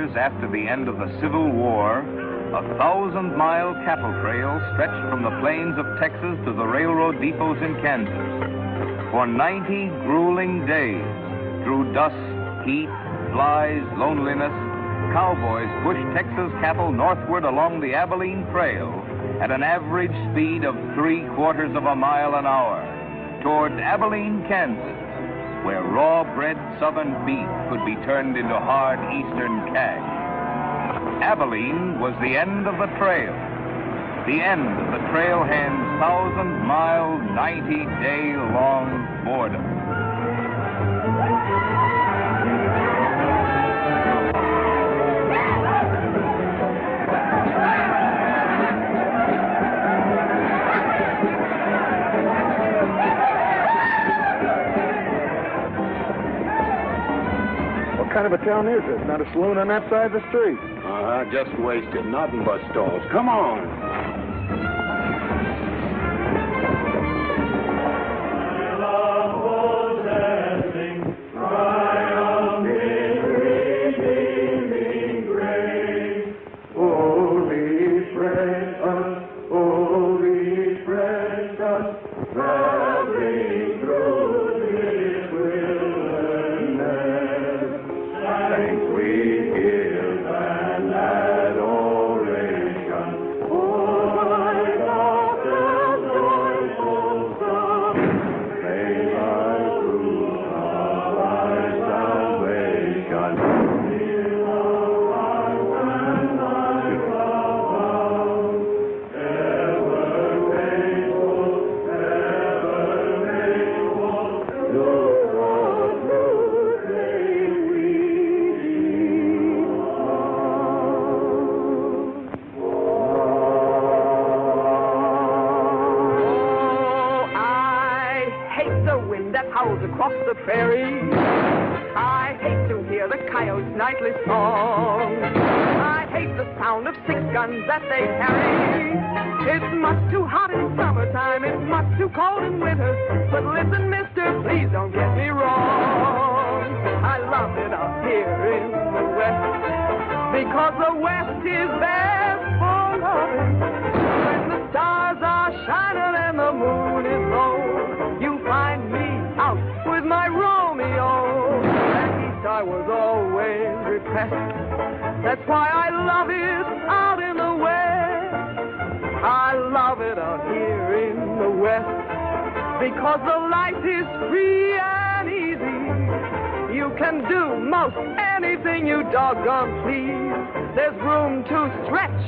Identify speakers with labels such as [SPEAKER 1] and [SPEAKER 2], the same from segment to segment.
[SPEAKER 1] years after the end of the Civil War, a 1,000-mile cattle trail stretched from the plains of Texas to the railroad depots in Kansas. For 90 grueling days, through dust, heat, flies, loneliness, cowboys pushed Texas cattle northward along the Abilene Trail at an average speed of 3/4 of a mile an hour toward Abilene, Kansas, where raw-bred southern beef could be turned into hard eastern cash. Abilene was the end of the trail, the end of the trailhand's 1,000-mile, 90-day-long boredom.
[SPEAKER 2] What kind of a town is this? Not a saloon on that side of the street.
[SPEAKER 3] Just wasted. Nothing but stalls. Come on.
[SPEAKER 4] Across the prairie, I hate to hear the coyotes' nightly song. I hate the sound of 6 guns that they carry. It's much too hot in summertime, it's much too cold in winter. But listen, mister, please don't get me wrong. I love it up here in the West, because the West is best for loving. When the stars are shining and the moon is low, you find me out with my Romeo. And east I was always repressed. That's why I love it out in the West. I love it out here in the West, because the life is free and easy. You can do most anything you doggone please. There's room to stretch.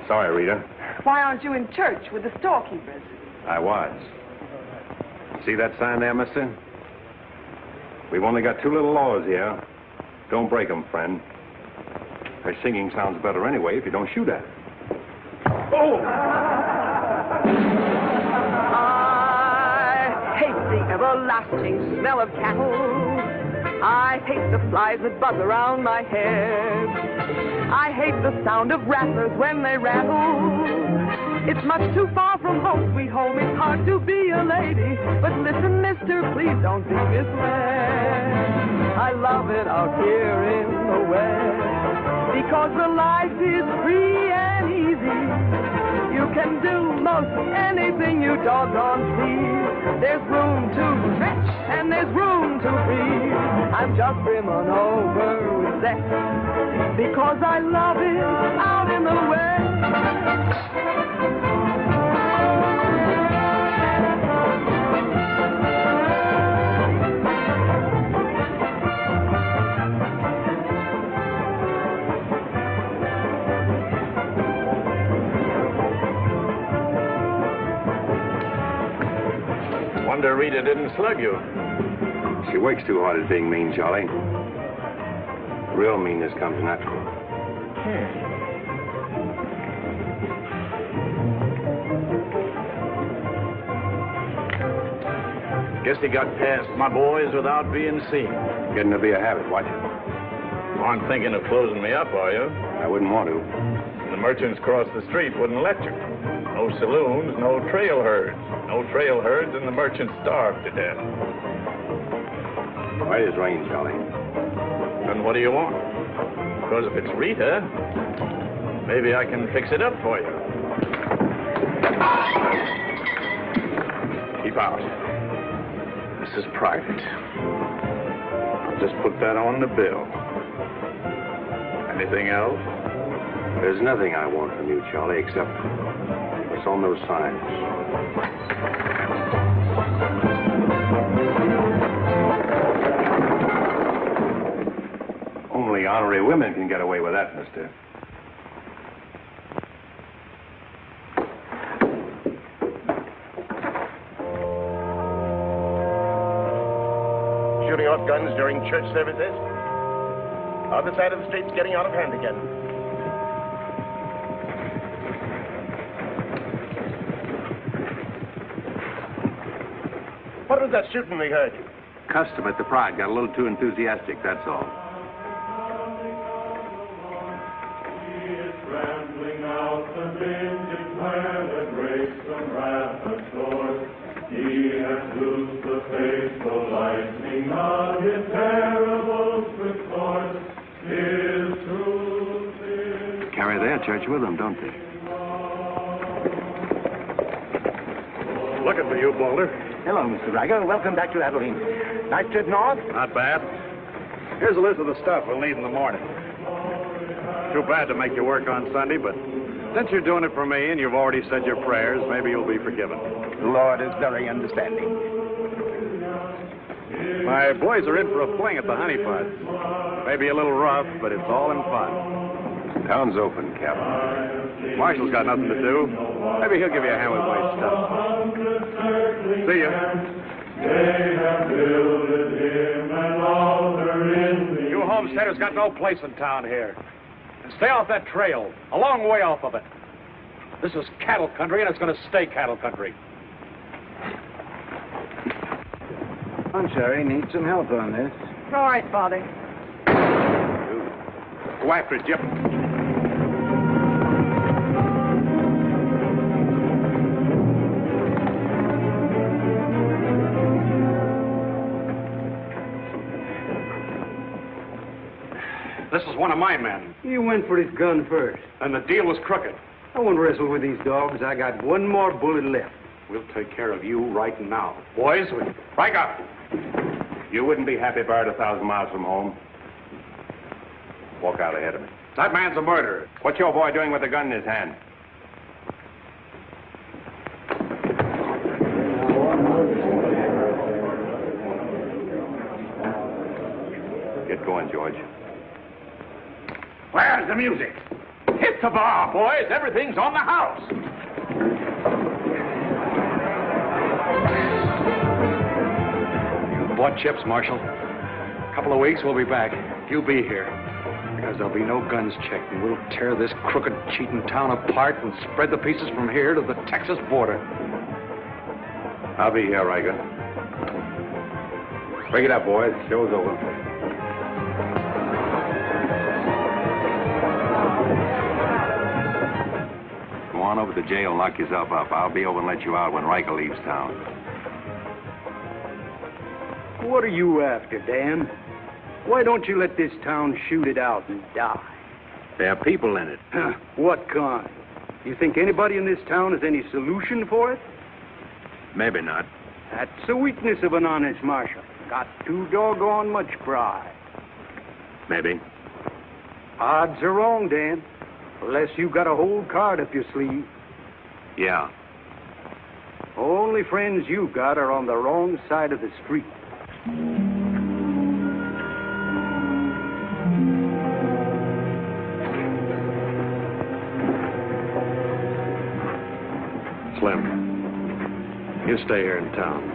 [SPEAKER 3] Sorry, Rita.
[SPEAKER 5] Why aren't you in church with the storekeepers?
[SPEAKER 3] I was. See that sign there, mister? We've only got 2 little laws here. Don't break them, friend. Her singing sounds better anyway if you don't shoot at it. Oh!
[SPEAKER 4] I hate the everlasting smell of cattle. I hate the flies that buzz around my head. I hate the sound of rattlers when they rattle. It's much too far from home, sweet home. It's hard to be a lady. But listen, mister, please don't be misled. I love it out here in the West, because the life is free and easy. You can do most anything you doggone please. There's room to stretch and there's room to breathe. I'm just brimming over with sex, because I love it out in the West.
[SPEAKER 3] Wonder Rita didn't slug you. She works too hard at being mean, Charlie. Real meanness comes natural.
[SPEAKER 6] Guess he got past my boys without being seen.
[SPEAKER 3] Getting to be a habit, watch it.
[SPEAKER 6] You aren't thinking of closing me up, are you?
[SPEAKER 3] I wouldn't want to.
[SPEAKER 6] The merchants across the street wouldn't let you. No saloons, no trail herds. No trail herds, and the merchants starved to death.
[SPEAKER 3] Why does rain, Charlie?
[SPEAKER 6] Then what do you want? Because if it's Rita, maybe I can fix it up for you. Keep out. This is private. I'll just put that on the bill. Anything else?
[SPEAKER 3] There's nothing I want from you, Charlie, except what's on those signs. Only honorary women can get away with that, mister.
[SPEAKER 2] Shooting off guns during church services? Other side of the street's getting out of hand again. What was that shooting we heard?
[SPEAKER 3] Custom at the Pride got a little too enthusiastic, that's all. Carry their church with them, don't they?
[SPEAKER 2] Looking for you, Boulder.
[SPEAKER 7] Hello, Mr. Riker. Welcome back to Abilene. Nice trip north?
[SPEAKER 6] Not bad. Here's a list of the stuff we'll need in the morning. Too bad to make you work on Sunday, but since you're doing it for me and you've already said your prayers, maybe you'll be forgiven.
[SPEAKER 7] The Lord is very understanding.
[SPEAKER 6] My boys are in for a fling at the Honey Pot. Maybe a little rough, but it's all in fun.
[SPEAKER 3] Town's open, Captain.
[SPEAKER 6] Marshall's got nothing to do. Maybe he'll give you a hand with my stuff. See ya. You homesteaders got no place in town here. Stay off that trail, a long way off of it. This is cattle country, and it's going to stay cattle country.
[SPEAKER 7] I'm sorry, need some help on this.
[SPEAKER 5] All right, Father.
[SPEAKER 6] Go after it, Jip. This is one of my men.
[SPEAKER 7] You went for his gun first.
[SPEAKER 6] And the deal was crooked.
[SPEAKER 7] I won't wrestle with these dogs. I got one more bullet left.
[SPEAKER 6] We'll take care of you right now. Boys, break up.
[SPEAKER 3] You wouldn't be happy buried 1,000 miles from home. Walk out ahead of me.
[SPEAKER 6] That man's a murderer.
[SPEAKER 3] What's your boy doing with a gun in his hand? Get going, George.
[SPEAKER 6] Where's the music? Hit the bar, boys. Everything's on the house. You bought chips, Marshal. A couple of weeks, we'll be back. You be here. Because there'll be no guns checked, and we'll tear this crooked, cheating town apart and spread the pieces from here to the Texas border.
[SPEAKER 3] I'll be here, Riker. Break it up, boys. Show's over. Go on over to the jail and lock yourself up. I'll be over and let you out when Riker leaves town.
[SPEAKER 7] What are you after, Dan? Why don't you let this town shoot it out and die?
[SPEAKER 3] There are people in it.
[SPEAKER 7] What kind? You think anybody in this town has any solution for it?
[SPEAKER 3] Maybe not.
[SPEAKER 7] That's the weakness of an honest marshal. Got too doggone much pride.
[SPEAKER 3] Maybe.
[SPEAKER 7] Odds are wrong, Dan. Unless you got a whole card up your sleeve.
[SPEAKER 3] Yeah.
[SPEAKER 7] Only friends you got are on the wrong side of the street.
[SPEAKER 6] Slim, you stay here in town.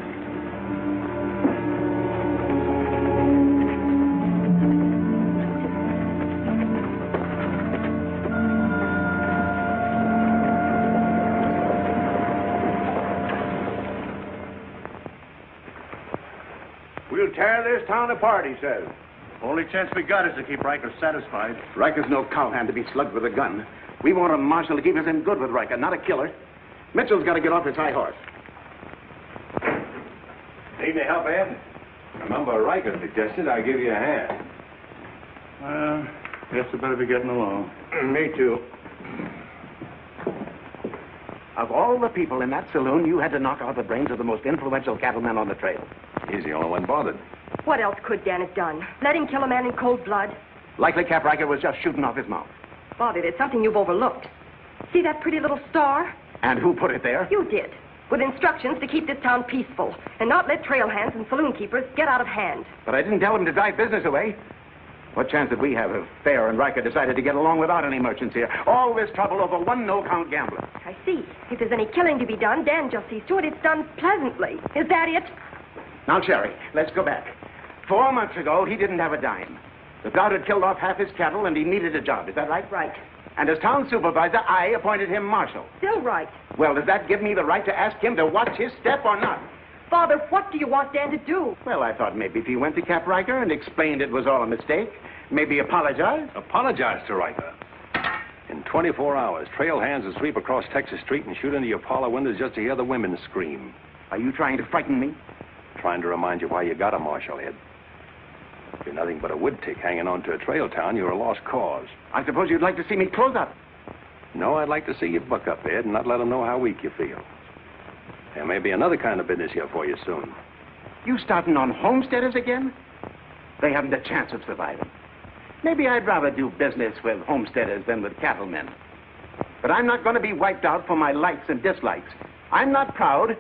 [SPEAKER 7] We'll tear this town apart, he says.
[SPEAKER 2] Only chance we got is to keep Riker satisfied.
[SPEAKER 7] Riker's no cowhand to be slugged with a gun. We want a marshal to keep us in good with Riker, not a killer. Mitchell's got to get off his high horse.
[SPEAKER 3] Need any help, Ed? Remember, Riker suggested I give you a hand.
[SPEAKER 2] Guess I better be getting along.
[SPEAKER 3] Me too.
[SPEAKER 7] Of all the people in that saloon, you had to knock out the brains of the most influential cattleman on the trail.
[SPEAKER 3] He's the only one bothered.
[SPEAKER 8] What else could Dan have done? Let him kill a man in cold blood?
[SPEAKER 7] Likely Cap Riker was just shooting off his mouth.
[SPEAKER 8] Bobby, there's something you've overlooked. See that pretty little star?
[SPEAKER 7] And who put it there?
[SPEAKER 8] You did. With instructions to keep this town peaceful and not let trail hands and saloon keepers get out of hand.
[SPEAKER 7] But I didn't tell him to drive business away. What chance did we have if Fair and Riker decided to get along without any merchants here? All this trouble over one no-count gambler.
[SPEAKER 8] I see. If there's any killing to be done, Dan just sees to it it's done pleasantly. Is that it?
[SPEAKER 7] Now, Sherry, let's go back. 4 months ago, he didn't have a dime. The drought had killed off half his cattle, and he needed a job. Is that right?
[SPEAKER 8] Right.
[SPEAKER 7] And as town supervisor, I appointed him marshal.
[SPEAKER 8] Still right.
[SPEAKER 7] Well, does that give me the right to ask him to watch his step or not?
[SPEAKER 8] Father, what do you want Dan to do?
[SPEAKER 7] Well, I thought maybe if he went to Cap Riker and explained it was all a mistake, maybe apologize.
[SPEAKER 3] Apologize to Riker. In 24 hours, trail hands will sweep across Texas Street and shoot into your parlor windows just to hear the women scream.
[SPEAKER 7] Are you trying to frighten me?
[SPEAKER 3] Trying to remind you why you got a marshal, Ed. If you're nothing but a wood tick hanging on to a trail town, you're a lost cause.
[SPEAKER 7] I suppose you'd like to see me close up.
[SPEAKER 3] No, I'd like to see you buck up, Ed, and not let them know how weak you feel. There may be another kind of business here for you soon.
[SPEAKER 7] You starting on homesteaders again? They haven't a chance of surviving. Maybe I'd rather do business with homesteaders than with cattlemen. But I'm not going to be wiped out for my likes and dislikes. I'm not proud.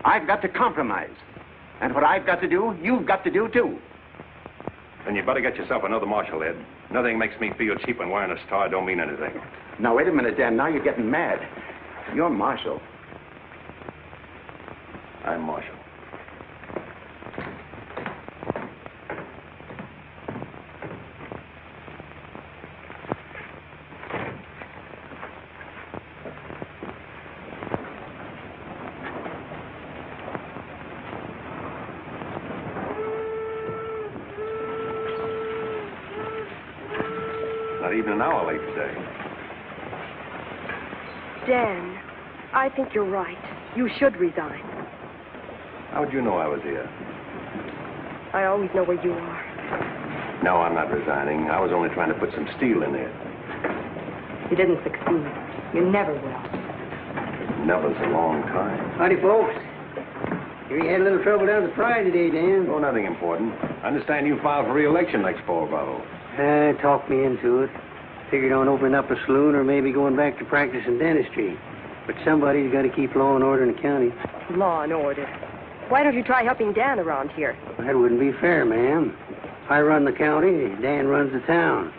[SPEAKER 7] I've got to compromise. And what I've got to do, you've got to do too.
[SPEAKER 3] Then you better get yourself another marshal, Ed. Nothing makes me feel cheap when wearing a star don't mean anything.
[SPEAKER 7] Now, wait a minute, Dan. Now you're getting mad. You're marshal.
[SPEAKER 3] I'm marshal. Not even an hour late today.
[SPEAKER 8] Dan, I think you're right. You should resign.
[SPEAKER 3] How'd you know I was here?
[SPEAKER 8] I always know where you are.
[SPEAKER 3] No, I'm not resigning. I was only trying to put some steel in there.
[SPEAKER 8] You didn't succeed. You never will.
[SPEAKER 3] Never's a long time.
[SPEAKER 9] Howdy, folks. Here you had a little trouble down at the fry today, Dan.
[SPEAKER 3] Oh, nothing important. I understand you filed for re-election next fall, Bravo.
[SPEAKER 9] Talked me into it. Figured on opening up a saloon or maybe going back to practice in dentistry. But somebody's got to keep law and order in the county.
[SPEAKER 8] Law and order. Why don't you try helping Dan around here?
[SPEAKER 9] That wouldn't be fair, ma'am. I run the county, Dan runs the town.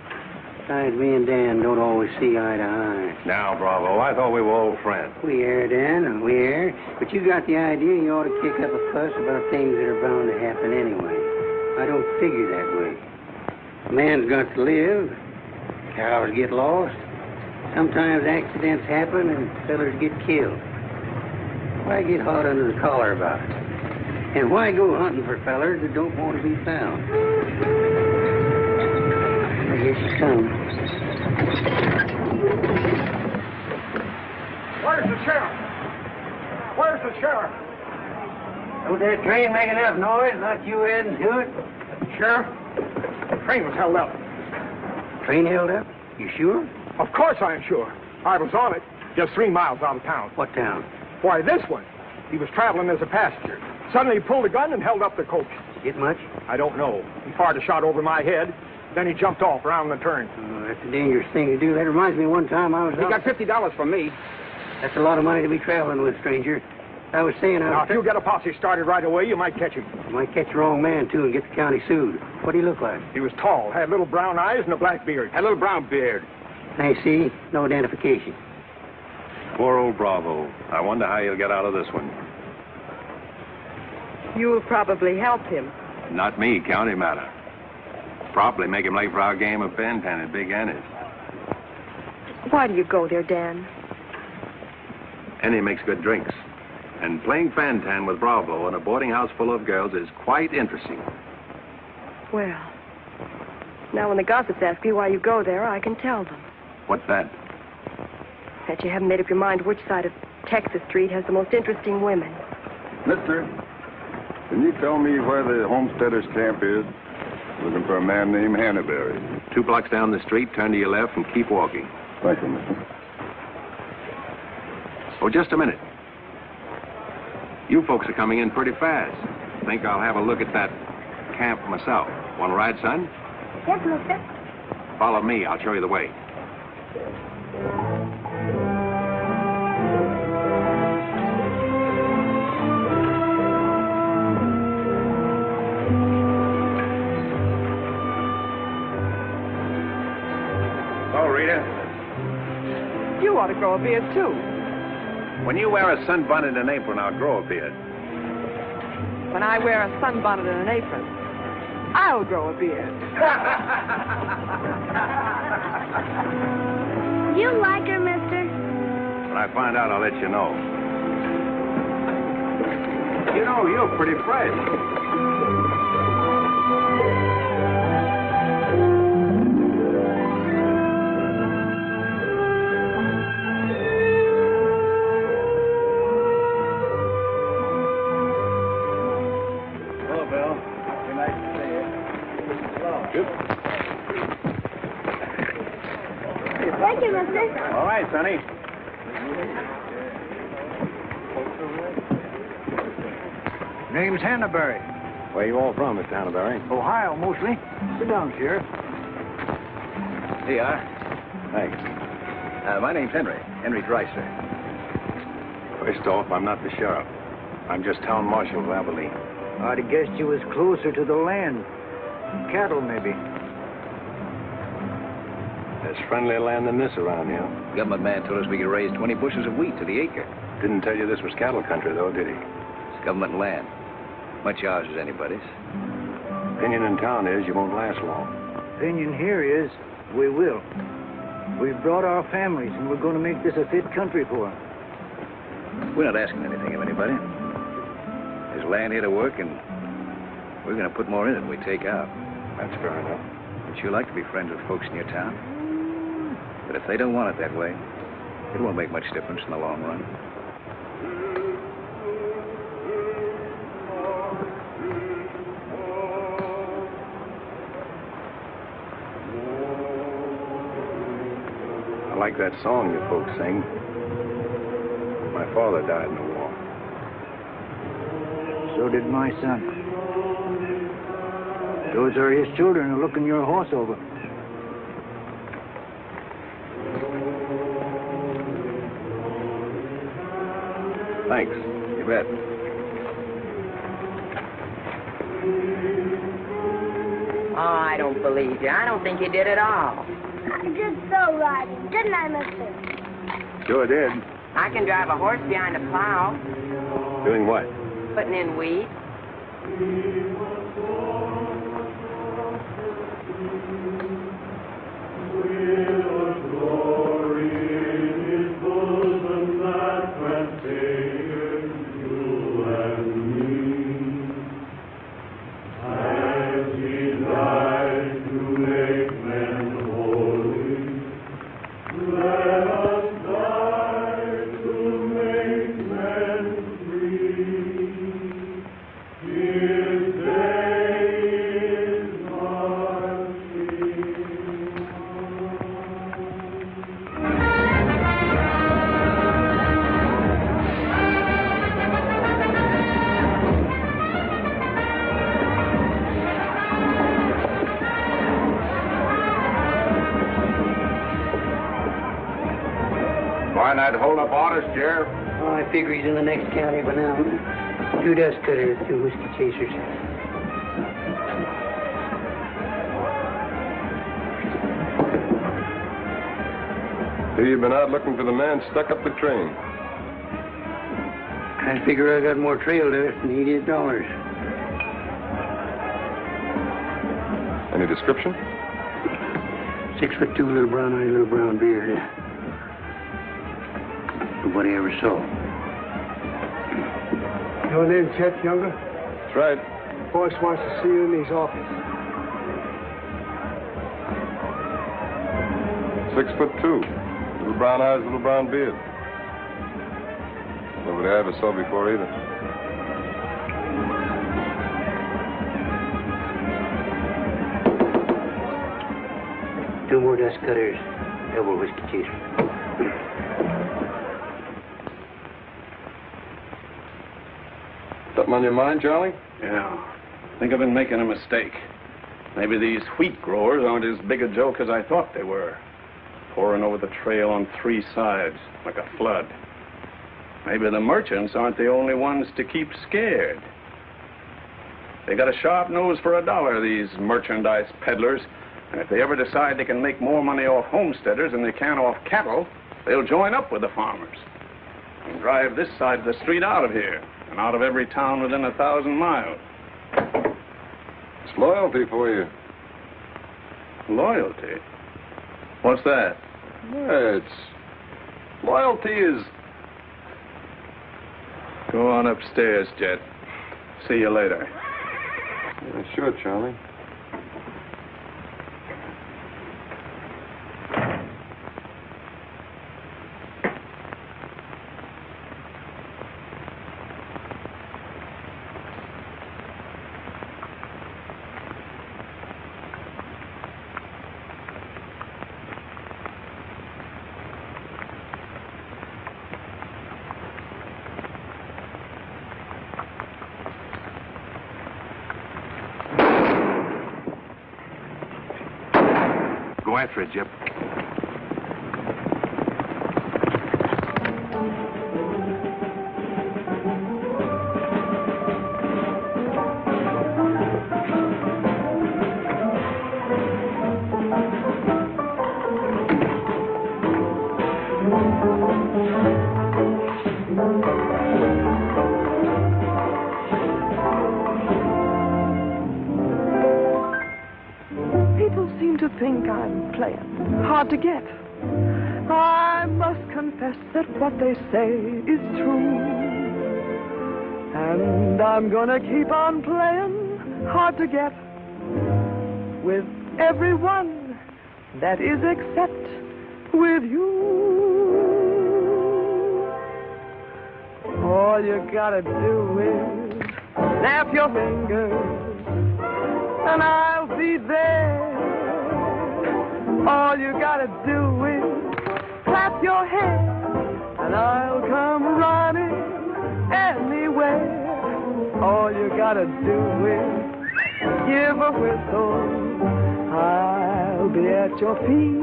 [SPEAKER 9] Besides, me and Dan don't always see eye to eye.
[SPEAKER 3] Now, Bravo, I thought we were old friends.
[SPEAKER 9] We are, Dan, we are. But you got the idea you ought to kick up a fuss about things that are bound to happen anyway. I don't figure that way. A man's got to live. Cows get lost. Sometimes accidents happen and fellers get killed. Why get hot under the collar about it? And why go hunting for fellers that don't want to be found? I guess you come.
[SPEAKER 2] Where's the sheriff? Where's the sheriff?
[SPEAKER 9] Don't that train make enough noise? Not you adding to it?
[SPEAKER 2] Sheriff, the train was held up.
[SPEAKER 9] Train held up? You sure?
[SPEAKER 2] Of course I'm sure. I was on it, just 3 miles out of town.
[SPEAKER 9] What town?
[SPEAKER 2] Why, this one. He was traveling as a passenger. Suddenly he pulled a gun and held up the coach.
[SPEAKER 9] Get much?
[SPEAKER 2] I don't know. He fired a shot over my head. Then he jumped off around the turn.
[SPEAKER 9] Oh, that's a dangerous thing to do. That reminds me of one time I was
[SPEAKER 2] He
[SPEAKER 9] out...
[SPEAKER 2] got $50 from me.
[SPEAKER 9] That's a lot of money to be traveling with, stranger. I was saying
[SPEAKER 2] Now, if you get a posse started right away, you might catch him.
[SPEAKER 9] You might catch the wrong man, too, and get the county sued. What do he look like?
[SPEAKER 2] He was tall, had little brown eyes and a black beard.
[SPEAKER 7] Had a little brown beard.
[SPEAKER 9] I see. No identification.
[SPEAKER 3] Poor old Bravo. I wonder how he'll get out of this one.
[SPEAKER 8] You'll probably help him.
[SPEAKER 3] Not me, county matter. Probably make him late for our game of Fantan at Big Annie's.
[SPEAKER 8] Why do you go there, Dan?
[SPEAKER 3] Annie makes good drinks. And playing Fantan with Bravo in a boarding house full of girls is quite interesting.
[SPEAKER 8] Well, now when the gossips ask me why you go there, I can tell them.
[SPEAKER 3] What's that?
[SPEAKER 8] That you haven't made up your mind which side of Texas Street has the most interesting women.
[SPEAKER 10] Mister, can you tell me where the homesteaders' camp is? Looking for a man named Hannaberry.
[SPEAKER 3] 2 blocks down the street, turn to your left and keep walking.
[SPEAKER 10] Thank you, mister.
[SPEAKER 3] Oh, just a minute. You folks are coming in pretty fast. Think I'll have a look at that camp myself. Want to ride, son?
[SPEAKER 11] Yes, mister.
[SPEAKER 3] Follow me. I'll show you the way. Oh, Rita.
[SPEAKER 5] You ought to grow a beard, too.
[SPEAKER 3] When you wear a sunbonnet and apron, I'll grow a beard.
[SPEAKER 5] When I wear a sunbonnet and an apron, I'll grow a beard.
[SPEAKER 11] You like her, mister?
[SPEAKER 3] When I find out, I'll let you know. You know, you're pretty fresh.
[SPEAKER 11] Thank you, mister.
[SPEAKER 3] All right, Sonny.
[SPEAKER 6] Name's Hannaberry.
[SPEAKER 3] Where you all from, Mr. Hannaberry?
[SPEAKER 6] Ohio, mostly. Sit down, Sheriff.
[SPEAKER 12] Here you are.
[SPEAKER 3] Thanks.
[SPEAKER 12] My name's Henry Dreiser.
[SPEAKER 3] First off, I'm not the sheriff. I'm just town marshal of Abilene.
[SPEAKER 6] I'd have guessed you was closer to the land. Cattle, maybe.
[SPEAKER 3] There's friendlier land than this around here.
[SPEAKER 12] Government man told us we could raise 20 bushels of wheat to the acre.
[SPEAKER 3] Didn't tell you this was cattle country, though, did he?
[SPEAKER 12] It's government land. Much ours as anybody's.
[SPEAKER 3] Opinion in town is you won't last long.
[SPEAKER 6] Opinion here is we will. We've brought our families, and we're going to make this a fit country for them.
[SPEAKER 12] We're not asking anything of anybody. There's land here to work, and we're going to put more in it than we take out.
[SPEAKER 3] That's fair enough.
[SPEAKER 12] But you like to be friends with folks in your town. But if they don't want it that way, it won't make much difference in the long run.
[SPEAKER 3] I like that song you folks sing. My father died in the war.
[SPEAKER 6] So did my son. Those are his children who are looking your horse over.
[SPEAKER 3] Thanks. You bet.
[SPEAKER 13] Oh, I don't believe you. I don't think you did at all.
[SPEAKER 11] You did so right, didn't I, mister?
[SPEAKER 3] Sure did.
[SPEAKER 13] I can drive a horse behind a plow,
[SPEAKER 3] Doing what?
[SPEAKER 13] putting in wheat.
[SPEAKER 3] Why not hold up orders, Sheriff?
[SPEAKER 9] Oh, I figure he's in the next county by now. 2 dust cutters, 2 whiskey chasers.
[SPEAKER 10] Here you've been out looking for the man stuck up the train.
[SPEAKER 9] I figure I got more trail dust than he did dollars.
[SPEAKER 10] Any description?
[SPEAKER 9] 6'2", little brown eye, little brown beard. Nobody ever saw.
[SPEAKER 14] Your name, Chet Younger?
[SPEAKER 10] That's right.
[SPEAKER 14] Boss wants to see you in his office.
[SPEAKER 10] 6'2". Little brown eyes, little brown beard. Nobody I ever saw before either.
[SPEAKER 9] 2 more dust cutters, double whiskey chaser.
[SPEAKER 10] Something on your mind, Charlie?
[SPEAKER 15] Yeah. I think I've been making a mistake. Maybe these wheat growers aren't as big a joke as I thought they were. Pouring over the trail on 3 sides, like a flood. Maybe the merchants aren't the only ones to keep scared. They got a sharp nose for $1, these merchandise peddlers. And if they ever decide they can make more money off homesteaders than they can off cattle, they'll join up with the farmers and drive this side of the street out of here and out of every town within 1,000 miles.
[SPEAKER 10] It's loyalty for you.
[SPEAKER 15] Loyalty? What's that?
[SPEAKER 10] Yeah, loyalty is...
[SPEAKER 15] Go on upstairs, Jet. See you later.
[SPEAKER 10] Yeah, sure, Charlie.
[SPEAKER 3] Go after it, Jip.
[SPEAKER 5] People seem to think I'm playing hard to get. I must confess that what they say is true. And I'm gonna keep on playing hard to get with everyone, that is except with you. All you gotta do is snap your fingers and I'll be there. All you gotta do is clap your hands and I'll come running anywhere. All you gotta do is give a whistle, I'll be at your feet.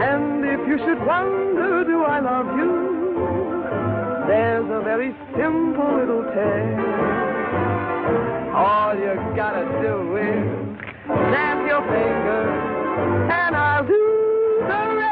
[SPEAKER 5] And if you should wonder, do I love you? There's a very simple little tale. All you gotta do is snap your fingers and I'll do the rest.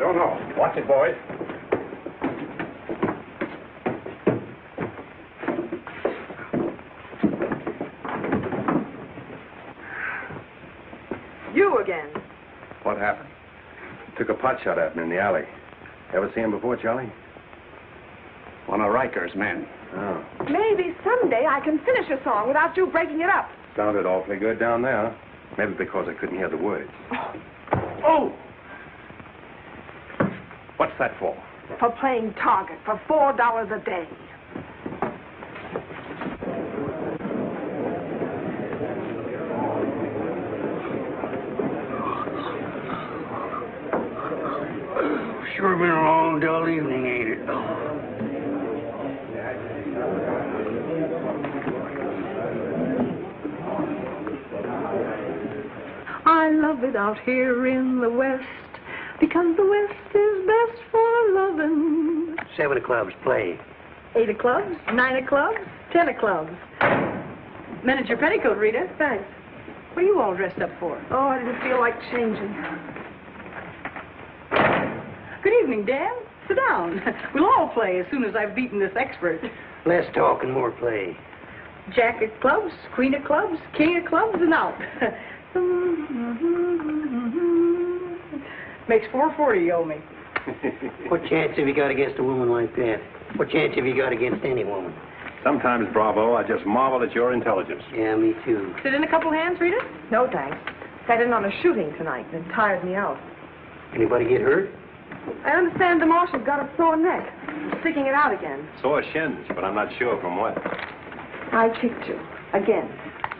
[SPEAKER 15] don't know. Watch it, boys.
[SPEAKER 5] You again.
[SPEAKER 3] What happened? Took a pot shot at me in the alley. Ever see him before, Charlie?
[SPEAKER 7] One of Riker's men.
[SPEAKER 3] Oh.
[SPEAKER 5] Maybe someday I can finish a song without you breaking it up.
[SPEAKER 3] Sounded awfully good down there. Maybe because I couldn't hear the words.
[SPEAKER 7] Oh!
[SPEAKER 3] What's that for?
[SPEAKER 5] For playing target for $4 a day.
[SPEAKER 9] Sure been a long, dull evening, ain't it?
[SPEAKER 5] I love it out here in the West, because the West is best for loving.
[SPEAKER 9] 7 of clubs, play.
[SPEAKER 5] 8 of clubs, 9 of clubs, 10 of clubs. Manage your petticoat, Rita. Thanks. What are you all dressed up for? Oh, I didn't feel like changing. Good evening, Dan. Sit down. We'll all play as soon as I've beaten this expert.
[SPEAKER 9] Less talk and more play.
[SPEAKER 5] Jack of clubs, queen of clubs, king of clubs, and out. Makes $4.40 you owe me.
[SPEAKER 9] What chance have you got against a woman like that? What chance have you got against any woman?
[SPEAKER 3] Sometimes, Bravo, I just marvel at your intelligence.
[SPEAKER 9] Yeah, me too.
[SPEAKER 5] Sit in a couple hands, Rita? No, thanks. Sat in on a shooting tonight, and it tired me out.
[SPEAKER 9] Anybody get hurt?
[SPEAKER 5] I understand the Marshal's got a sore neck. I'm sticking it out again.
[SPEAKER 3] Sore shins, but I'm not sure from what.
[SPEAKER 5] I kicked you. Again.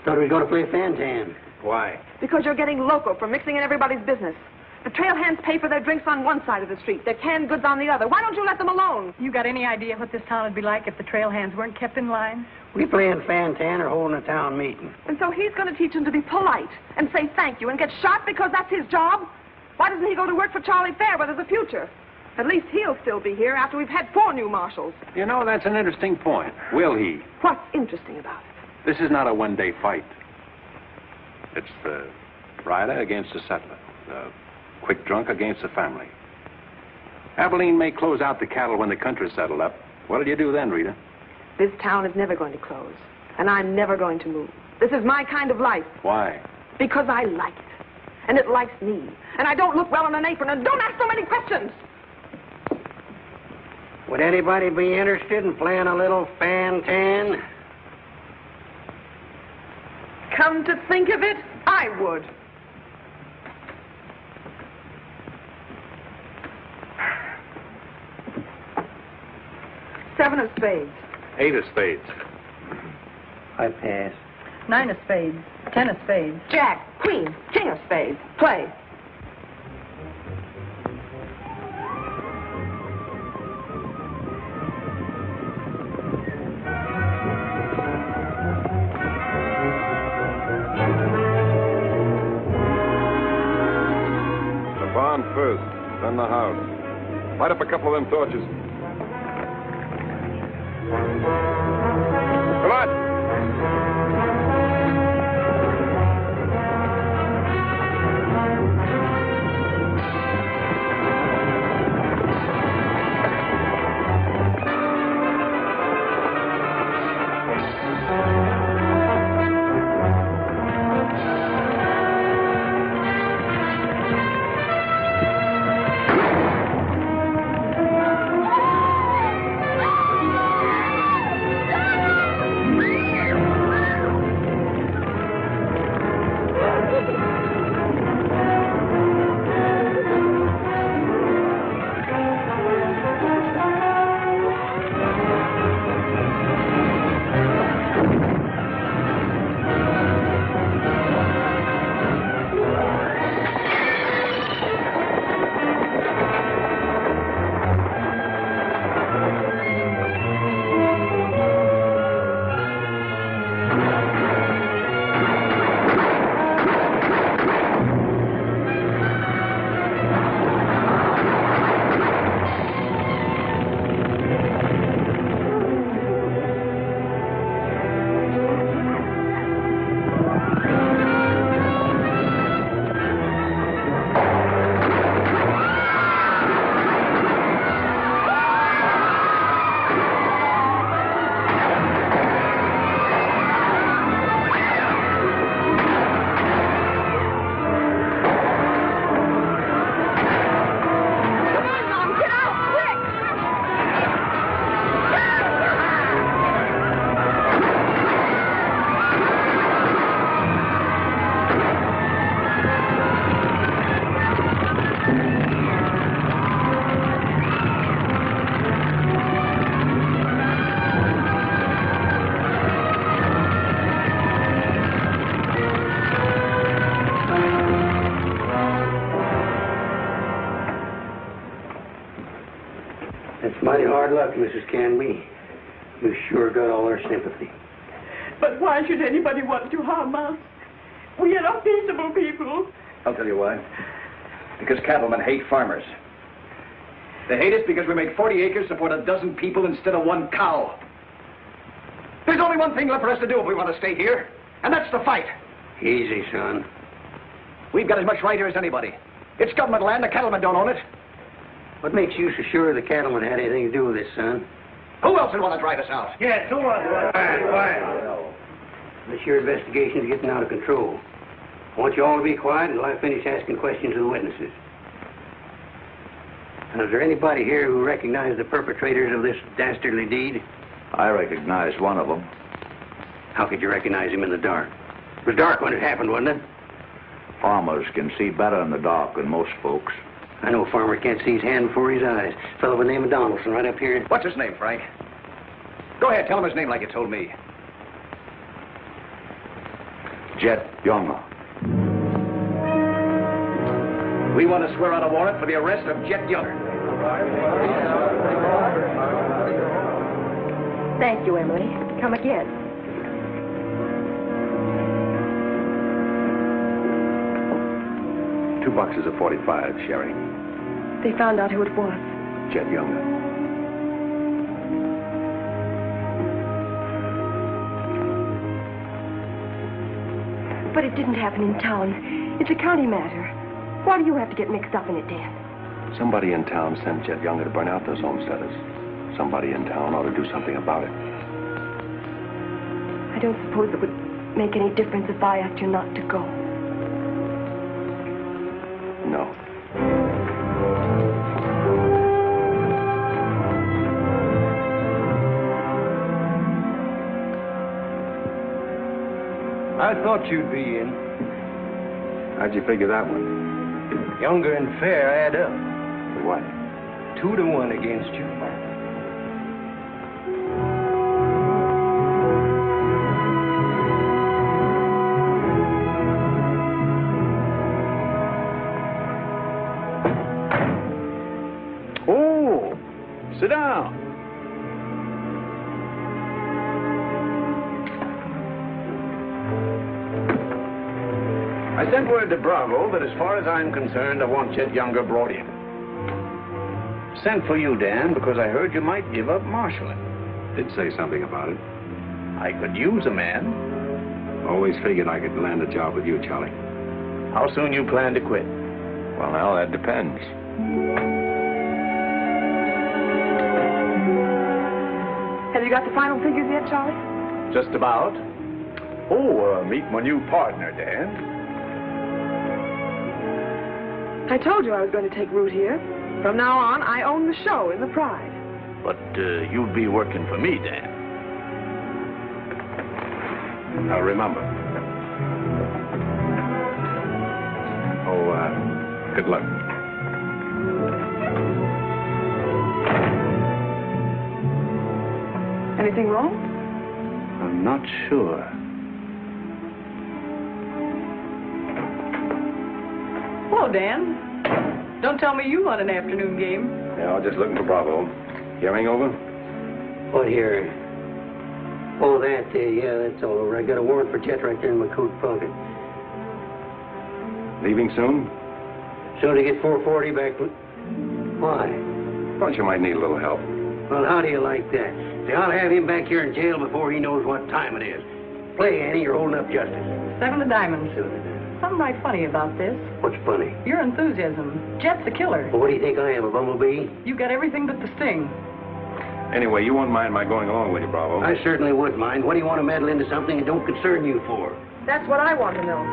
[SPEAKER 9] Thought we were going to play Fantan.
[SPEAKER 3] Why?
[SPEAKER 5] Because you're getting loco for mixing in everybody's business. The trail hands pay for their drinks on one side of the street, their canned goods on the other. Why don't you let them alone?
[SPEAKER 16] You got any idea what this town would be like if the trail hands weren't kept in line?
[SPEAKER 9] We playing Fantan or holding a town meeting.
[SPEAKER 5] And so he's going to teach them to be polite and say thank you and get shot because that's his job? Why doesn't he go to work for Charlie Fair where there's a future? At least he'll still be here after we've had 4 new marshals.
[SPEAKER 3] You know, that's an interesting point. Will he?
[SPEAKER 5] What's interesting about it?
[SPEAKER 3] This is not a one-day fight. It's the rider against the settler, the quick drunk against the family. Abilene may close out the cattle when the country's settled up. What'll you do then, Rita?
[SPEAKER 5] This town is never going to close, and I'm never going to move. This is my kind of life.
[SPEAKER 3] Why?
[SPEAKER 5] Because I like it, and it likes me. And I don't look well in an apron, and don't ask so many questions.
[SPEAKER 9] Would anybody be interested in playing a little Fantan?
[SPEAKER 5] Come to think of it, I would. Seven of spades.
[SPEAKER 3] 8 of spades.
[SPEAKER 9] I pass.
[SPEAKER 16] 9 of spades. 10 of spades.
[SPEAKER 5] Jack, queen, king of spades. Play.
[SPEAKER 10] The barn first, then the house. Light up a couple of them torches. Come on.
[SPEAKER 9] That's mighty hard luck, Mrs. Canby. You sure got all our sympathy.
[SPEAKER 4] But why should anybody want to harm us? We are peaceable people.
[SPEAKER 12] I'll tell you why. Because cattlemen hate farmers. They hate us because we make 40 acres support a dozen people instead of one cow. There's only one thing left for us to do if we want to stay here, and that's to fight.
[SPEAKER 9] Easy, son.
[SPEAKER 12] We've got as much right here as anybody. It's government land. The cattlemen don't own it.
[SPEAKER 9] What makes you so sure the cattlemen had anything to do with this, son?
[SPEAKER 12] Who else would want to drive us out?
[SPEAKER 9] Yes, who wants to? Quiet. This your investigation's getting out of control. I want you all to be quiet until I finish asking questions of the witnesses. And is there anybody here who recognized the perpetrators of this dastardly deed?
[SPEAKER 12] I recognize one of them.
[SPEAKER 9] How could you recognize him in the dark? It was dark when it happened, wasn't it?
[SPEAKER 12] Farmers can see better in the dark than most folks.
[SPEAKER 9] I know a farmer can't see his hand before his eyes. A fellow by the name of Donaldson right up here.
[SPEAKER 12] What's his name, Frank? Go ahead, tell him his name like you told me. Jet Younger. We want to swear out a warrant for the arrest of Jet Younger.
[SPEAKER 8] Thank you, Emily. Come again.
[SPEAKER 3] Two boxes of 45, Sherry.
[SPEAKER 8] They found out who it was.
[SPEAKER 3] Jet Younger.
[SPEAKER 8] But it didn't happen in town. It's a county matter. Why do you have to get mixed up in it, Dan?
[SPEAKER 3] Somebody in town sent Jet Younger to burn out those homesteaders. Somebody in town ought to do something about it.
[SPEAKER 8] I don't suppose it would make any difference if I asked you not to go.
[SPEAKER 3] No.
[SPEAKER 14] I thought you'd be in.
[SPEAKER 3] How'd you figure that one?
[SPEAKER 14] Younger and Fair add up.
[SPEAKER 3] What?
[SPEAKER 14] 2-1 against you.
[SPEAKER 15] Oh, sit down. I sent word to Bravo that as far as I'm concerned, I want Jet Younger brought in. Sent for you, Dan, because I heard you might give up marshaling.
[SPEAKER 3] Did say something about it.
[SPEAKER 15] I could use a man.
[SPEAKER 3] Always figured I could land a job with you, Charlie.
[SPEAKER 15] How soon you plan to quit?
[SPEAKER 3] Well, now, that depends.
[SPEAKER 5] Have you got the final figures yet, Charlie?
[SPEAKER 15] Just about. Oh, meet my new partner, Dan.
[SPEAKER 5] I told you I was going to take root here. From now on, I own the show in the Pride.
[SPEAKER 15] But you'd be working for me, Dan.
[SPEAKER 3] Now, remember. Good luck.
[SPEAKER 5] Anything wrong?
[SPEAKER 15] I'm not sure.
[SPEAKER 16] Hello, Dan. Don't tell me you want an afternoon game.
[SPEAKER 3] Yeah, I was just looking for Bravo. Hearing over?
[SPEAKER 9] What hearing? Oh, that, yeah, that's all over. I got a warrant for Jet right there in my coat pocket.
[SPEAKER 3] Leaving soon?
[SPEAKER 9] Soon to get 440 back. Why?
[SPEAKER 3] Thought you might need a little help.
[SPEAKER 9] Well, how do you like that? See, I'll have him back here in jail before he knows what time it is. Play, Annie, you're holding up justice.
[SPEAKER 16] 7 of diamonds. Something right funny about this.
[SPEAKER 9] What's funny?
[SPEAKER 16] Your enthusiasm. Jet's a killer.
[SPEAKER 9] Well, what do you think I am, a bumblebee?
[SPEAKER 16] You got everything but the sting.
[SPEAKER 3] Anyway, you won't mind my going along with you, Bravo.
[SPEAKER 9] I certainly would mind. What do you want to meddle into something that don't concern you for?
[SPEAKER 5] That's what I want to know.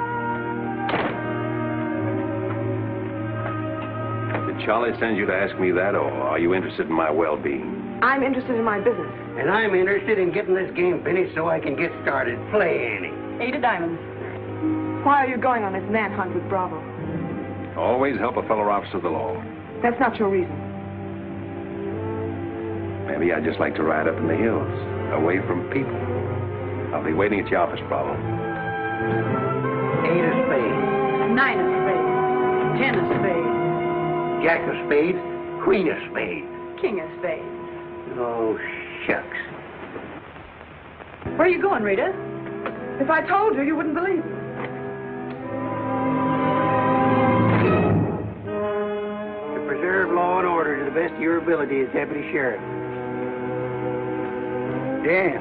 [SPEAKER 3] Did Charlie send you to ask me that, or are you interested in my well-being?
[SPEAKER 5] I'm interested in my business.
[SPEAKER 9] And I'm interested in getting this game finished so I can get started. Play, Annie.
[SPEAKER 16] 8 of diamonds.
[SPEAKER 5] Why are you going on this manhunt with Bravo?
[SPEAKER 3] Always help a fellow officer of the law.
[SPEAKER 5] That's not your reason.
[SPEAKER 3] Maybe I'd just like to ride up in the hills, away from people. I'll be waiting at your office, Bravo.
[SPEAKER 9] 8 of spades.
[SPEAKER 16] 9 of spades. 10 of spades.
[SPEAKER 9] Jack of spades. Queen of spades.
[SPEAKER 16] king of spades.
[SPEAKER 9] Oh, shucks.
[SPEAKER 16] Where are you going, Rita?
[SPEAKER 5] If I told you, you wouldn't believe me.
[SPEAKER 9] To preserve law and order to the best of your ability as deputy sheriff.
[SPEAKER 14] Dan,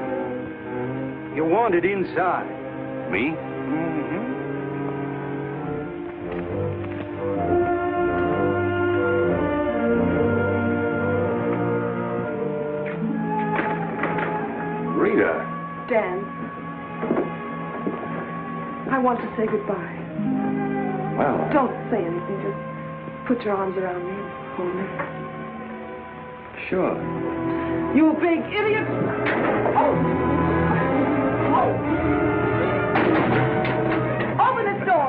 [SPEAKER 14] you're wanted inside.
[SPEAKER 3] Me? Rita.
[SPEAKER 5] Dan, I want to say goodbye.
[SPEAKER 3] Well.
[SPEAKER 5] Don't say anything. Just put your arms around me and hold me.
[SPEAKER 3] Sure.
[SPEAKER 5] You big idiot! Oh! Open this door!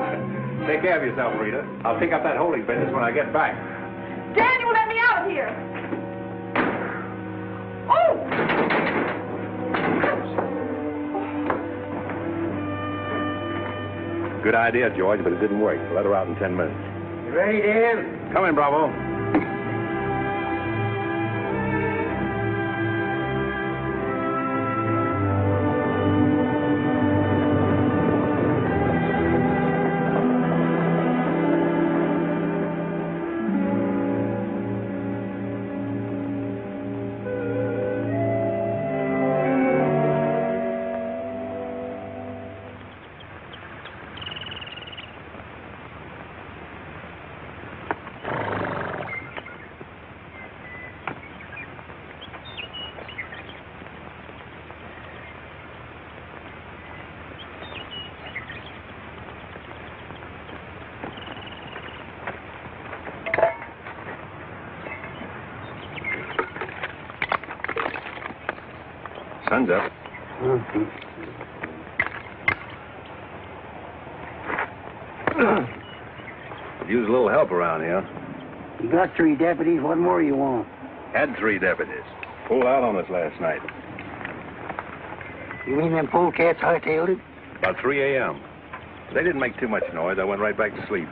[SPEAKER 3] Take care of yourself, Rita. I'll pick up that holding business when I get back.
[SPEAKER 5] Dan, you will let me out of here! Oh!
[SPEAKER 3] Good idea, George, but it didn't work. Let her out in 10 minutes.
[SPEAKER 9] You ready, Dan?
[SPEAKER 3] Come in, Bravo. Sun's up. Could use a little help around here.
[SPEAKER 9] You got 3 deputies. What more you want?
[SPEAKER 3] Had 3 deputies. Pulled out on us last night.
[SPEAKER 9] You mean them polecats hightailed it?
[SPEAKER 3] About 3 a.m. They didn't make too much noise. I went right back to sleep.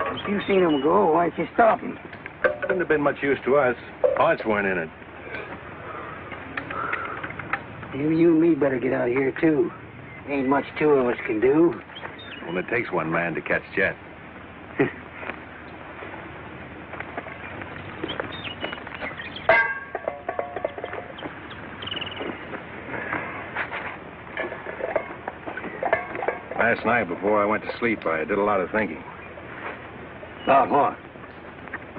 [SPEAKER 9] If you seen them go, why'd you stop them?
[SPEAKER 3] Wouldn't have been much use to us. Parts weren't in it.
[SPEAKER 9] You and me better get out of here, too. Ain't much 2 of us can do.
[SPEAKER 3] Well, it takes 1 man to catch Jet. Last night, before I went to sleep, I did a lot of thinking.
[SPEAKER 9] About what?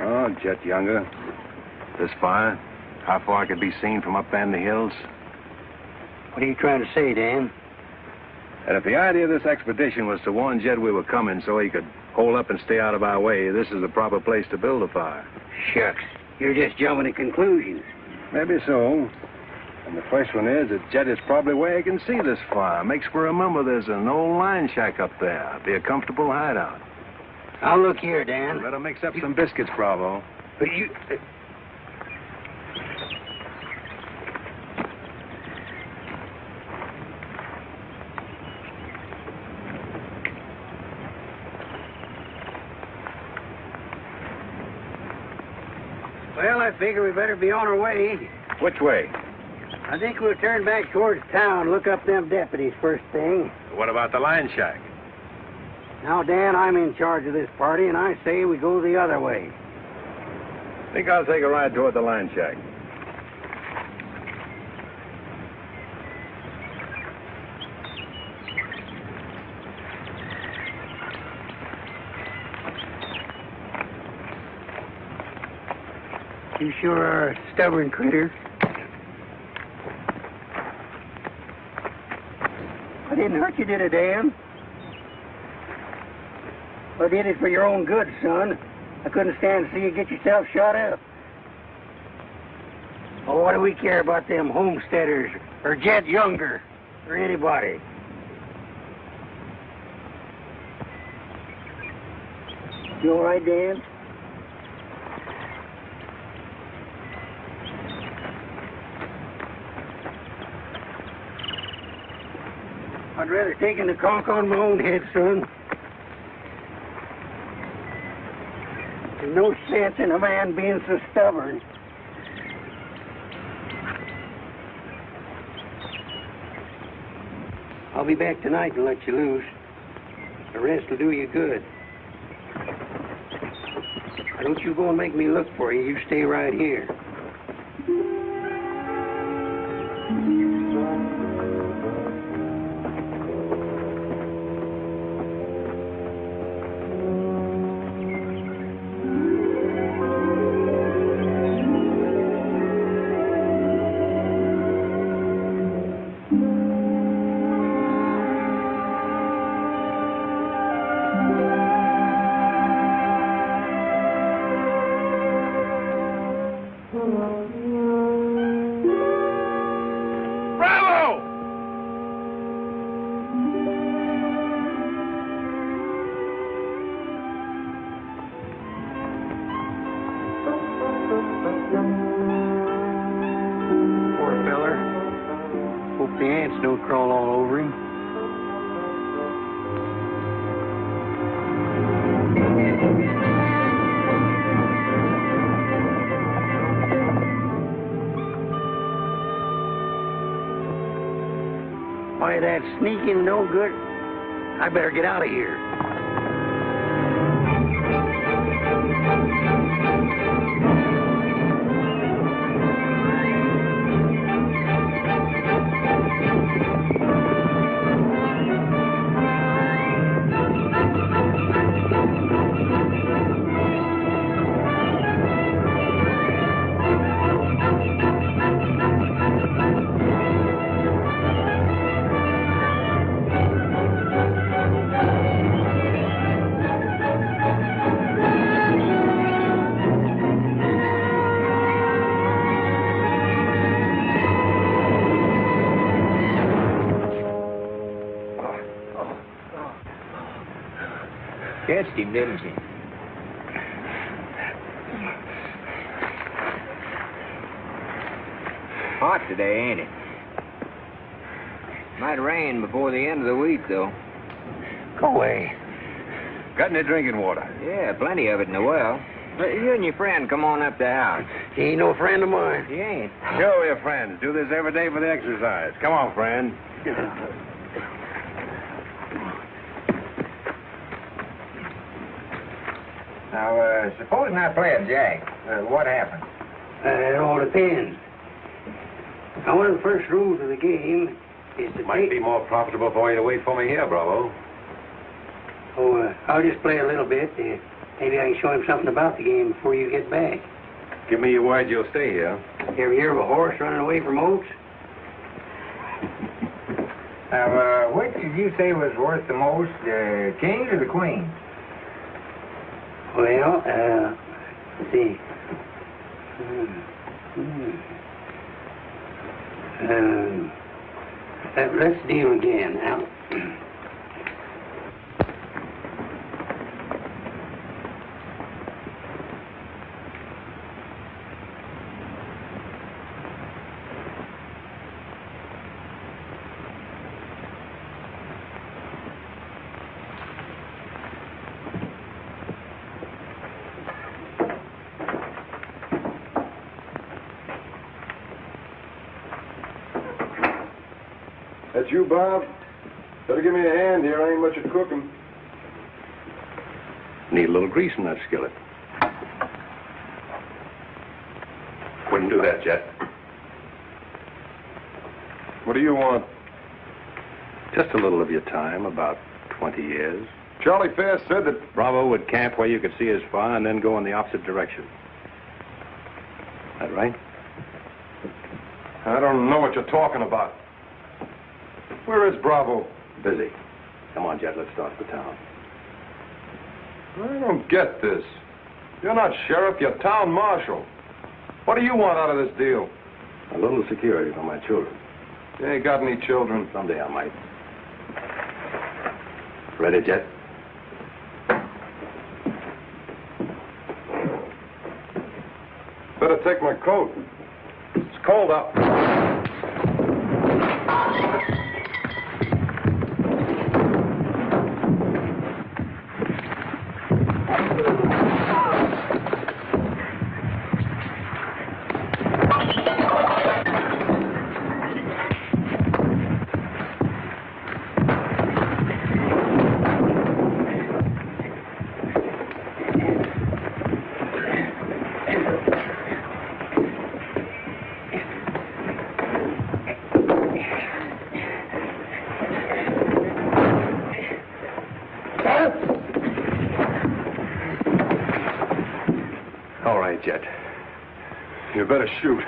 [SPEAKER 3] Oh, Jet Younger. This fire. How far it could be seen from up there in the hills.
[SPEAKER 9] What are you trying to say, Dan?
[SPEAKER 3] And if the idea of this expedition was to warn Jed we were coming so he could hold up and stay out of our way, this is the proper place to build a fire.
[SPEAKER 9] Shucks. You're just jumping to conclusions.
[SPEAKER 3] Maybe so. And the first one is that Jed is probably where he can see this fire. Makes for remember there's an old line shack up there. Be a comfortable hideout.
[SPEAKER 9] Now, look here, Dan.
[SPEAKER 3] Better mix up some biscuits, Bravo.
[SPEAKER 9] But you... Well, I figure we better be on our way.
[SPEAKER 3] Which way?
[SPEAKER 9] I think we'll turn back towards town, look up them deputies first thing.
[SPEAKER 3] What about the line shack?
[SPEAKER 9] Now, Dan, I'm in charge of this party, and I say we go the other way.
[SPEAKER 3] Think I'll take a ride toward the line shack.
[SPEAKER 9] You sure are a stubborn critter. I didn't hurt you, did I, Dan? I did it for your own good, son. I couldn't stand to see you get yourself shot up. Oh, what do we care about them homesteaders or Jed Younger or anybody? You all right, Dan? I'd rather take the conk on my own head, son. There's no sense in a man being so stubborn. I'll be back tonight and let you loose. The rest will do you good. Don't you go and make me look for you. You stay right here. That sneaking no good. I better get out of here.
[SPEAKER 14] Catched him, didn't you? Hot today, ain't it? Might rain before the end of the week, though.
[SPEAKER 9] Go away.
[SPEAKER 3] Got any drinking water?
[SPEAKER 14] Yeah, plenty of it in the well. You and your friend come on up the house.
[SPEAKER 9] He ain't no friend of mine.
[SPEAKER 14] He ain't.
[SPEAKER 3] Sure, we're friends. Do this every day for the exercise. Come on, friend.
[SPEAKER 14] Now, supposing I play a jack, what happens?
[SPEAKER 9] It all depends. Now, one of the first rules of the game is to
[SPEAKER 3] Might be more profitable for you to wait for me here, Bravo.
[SPEAKER 9] Oh, I'll just play a little bit. Maybe I can show him something about the game before you get back.
[SPEAKER 3] Give me your word you'll stay here.
[SPEAKER 9] You ever hear of a horse running away from oats?
[SPEAKER 14] Now, which did you say was worth the most, the kings or the queens?
[SPEAKER 9] Well, let's see. Let's deal again now.
[SPEAKER 10] That's you, Bob? Better give me a hand here. I ain't much at cooking.
[SPEAKER 3] Need a little grease in that skillet. Wouldn't do that, Jet.
[SPEAKER 10] What do you want?
[SPEAKER 3] Just a little of your time, about 20 years.
[SPEAKER 10] Charlie Fair said that...
[SPEAKER 3] Bravo would camp where you could see as far and then go in the opposite direction. That right?
[SPEAKER 10] I don't know what you're talking about. Where is Bravo?
[SPEAKER 3] Busy. Come on, Jet, let's start the town.
[SPEAKER 10] I don't get this. You're not sheriff, you're town marshal. What do you want out of this deal?
[SPEAKER 3] A little security for my children.
[SPEAKER 10] You ain't got any children.
[SPEAKER 3] Someday I might. Ready, Jet?
[SPEAKER 10] Better take my coat. It's cold out.
[SPEAKER 3] alive, Jet.
[SPEAKER 10] You better shoot.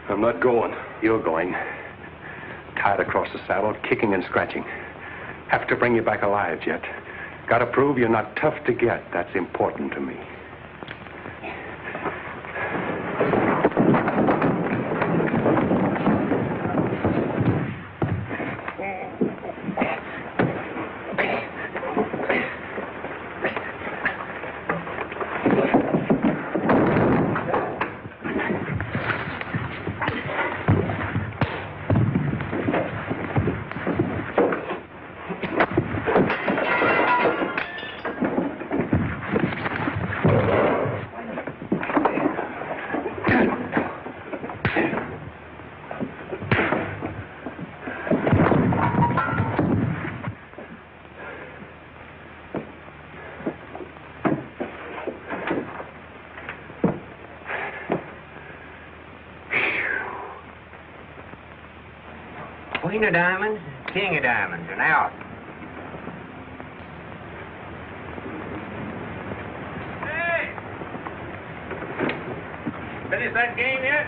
[SPEAKER 10] I'm not going.
[SPEAKER 3] You're going. Tied across the saddle, kicking and scratching. Have to bring you back alive, Jet. Got to prove you're not tough to get. That's important to me.
[SPEAKER 14] Queen of diamonds, king of diamonds, and out.
[SPEAKER 2] Hey! Finish that game yet?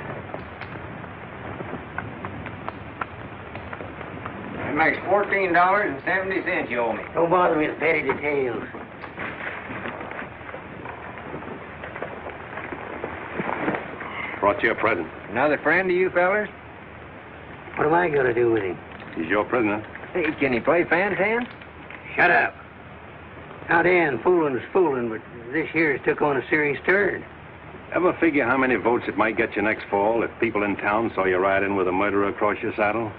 [SPEAKER 14] It makes $14.70 you owe me.
[SPEAKER 9] Don't bother me with petty details.
[SPEAKER 3] Brought you a present.
[SPEAKER 14] Another friend of you fellers?
[SPEAKER 9] What am I going to do with him?
[SPEAKER 3] He's your prisoner.
[SPEAKER 14] Hey, can he play fan-tan?
[SPEAKER 9] Shut up. Now, Dan, fooling's fooling, but this year's took on a serious turn.
[SPEAKER 3] Ever figure how many votes it might get you next fall if people in town saw you ride in with a murderer across your saddle?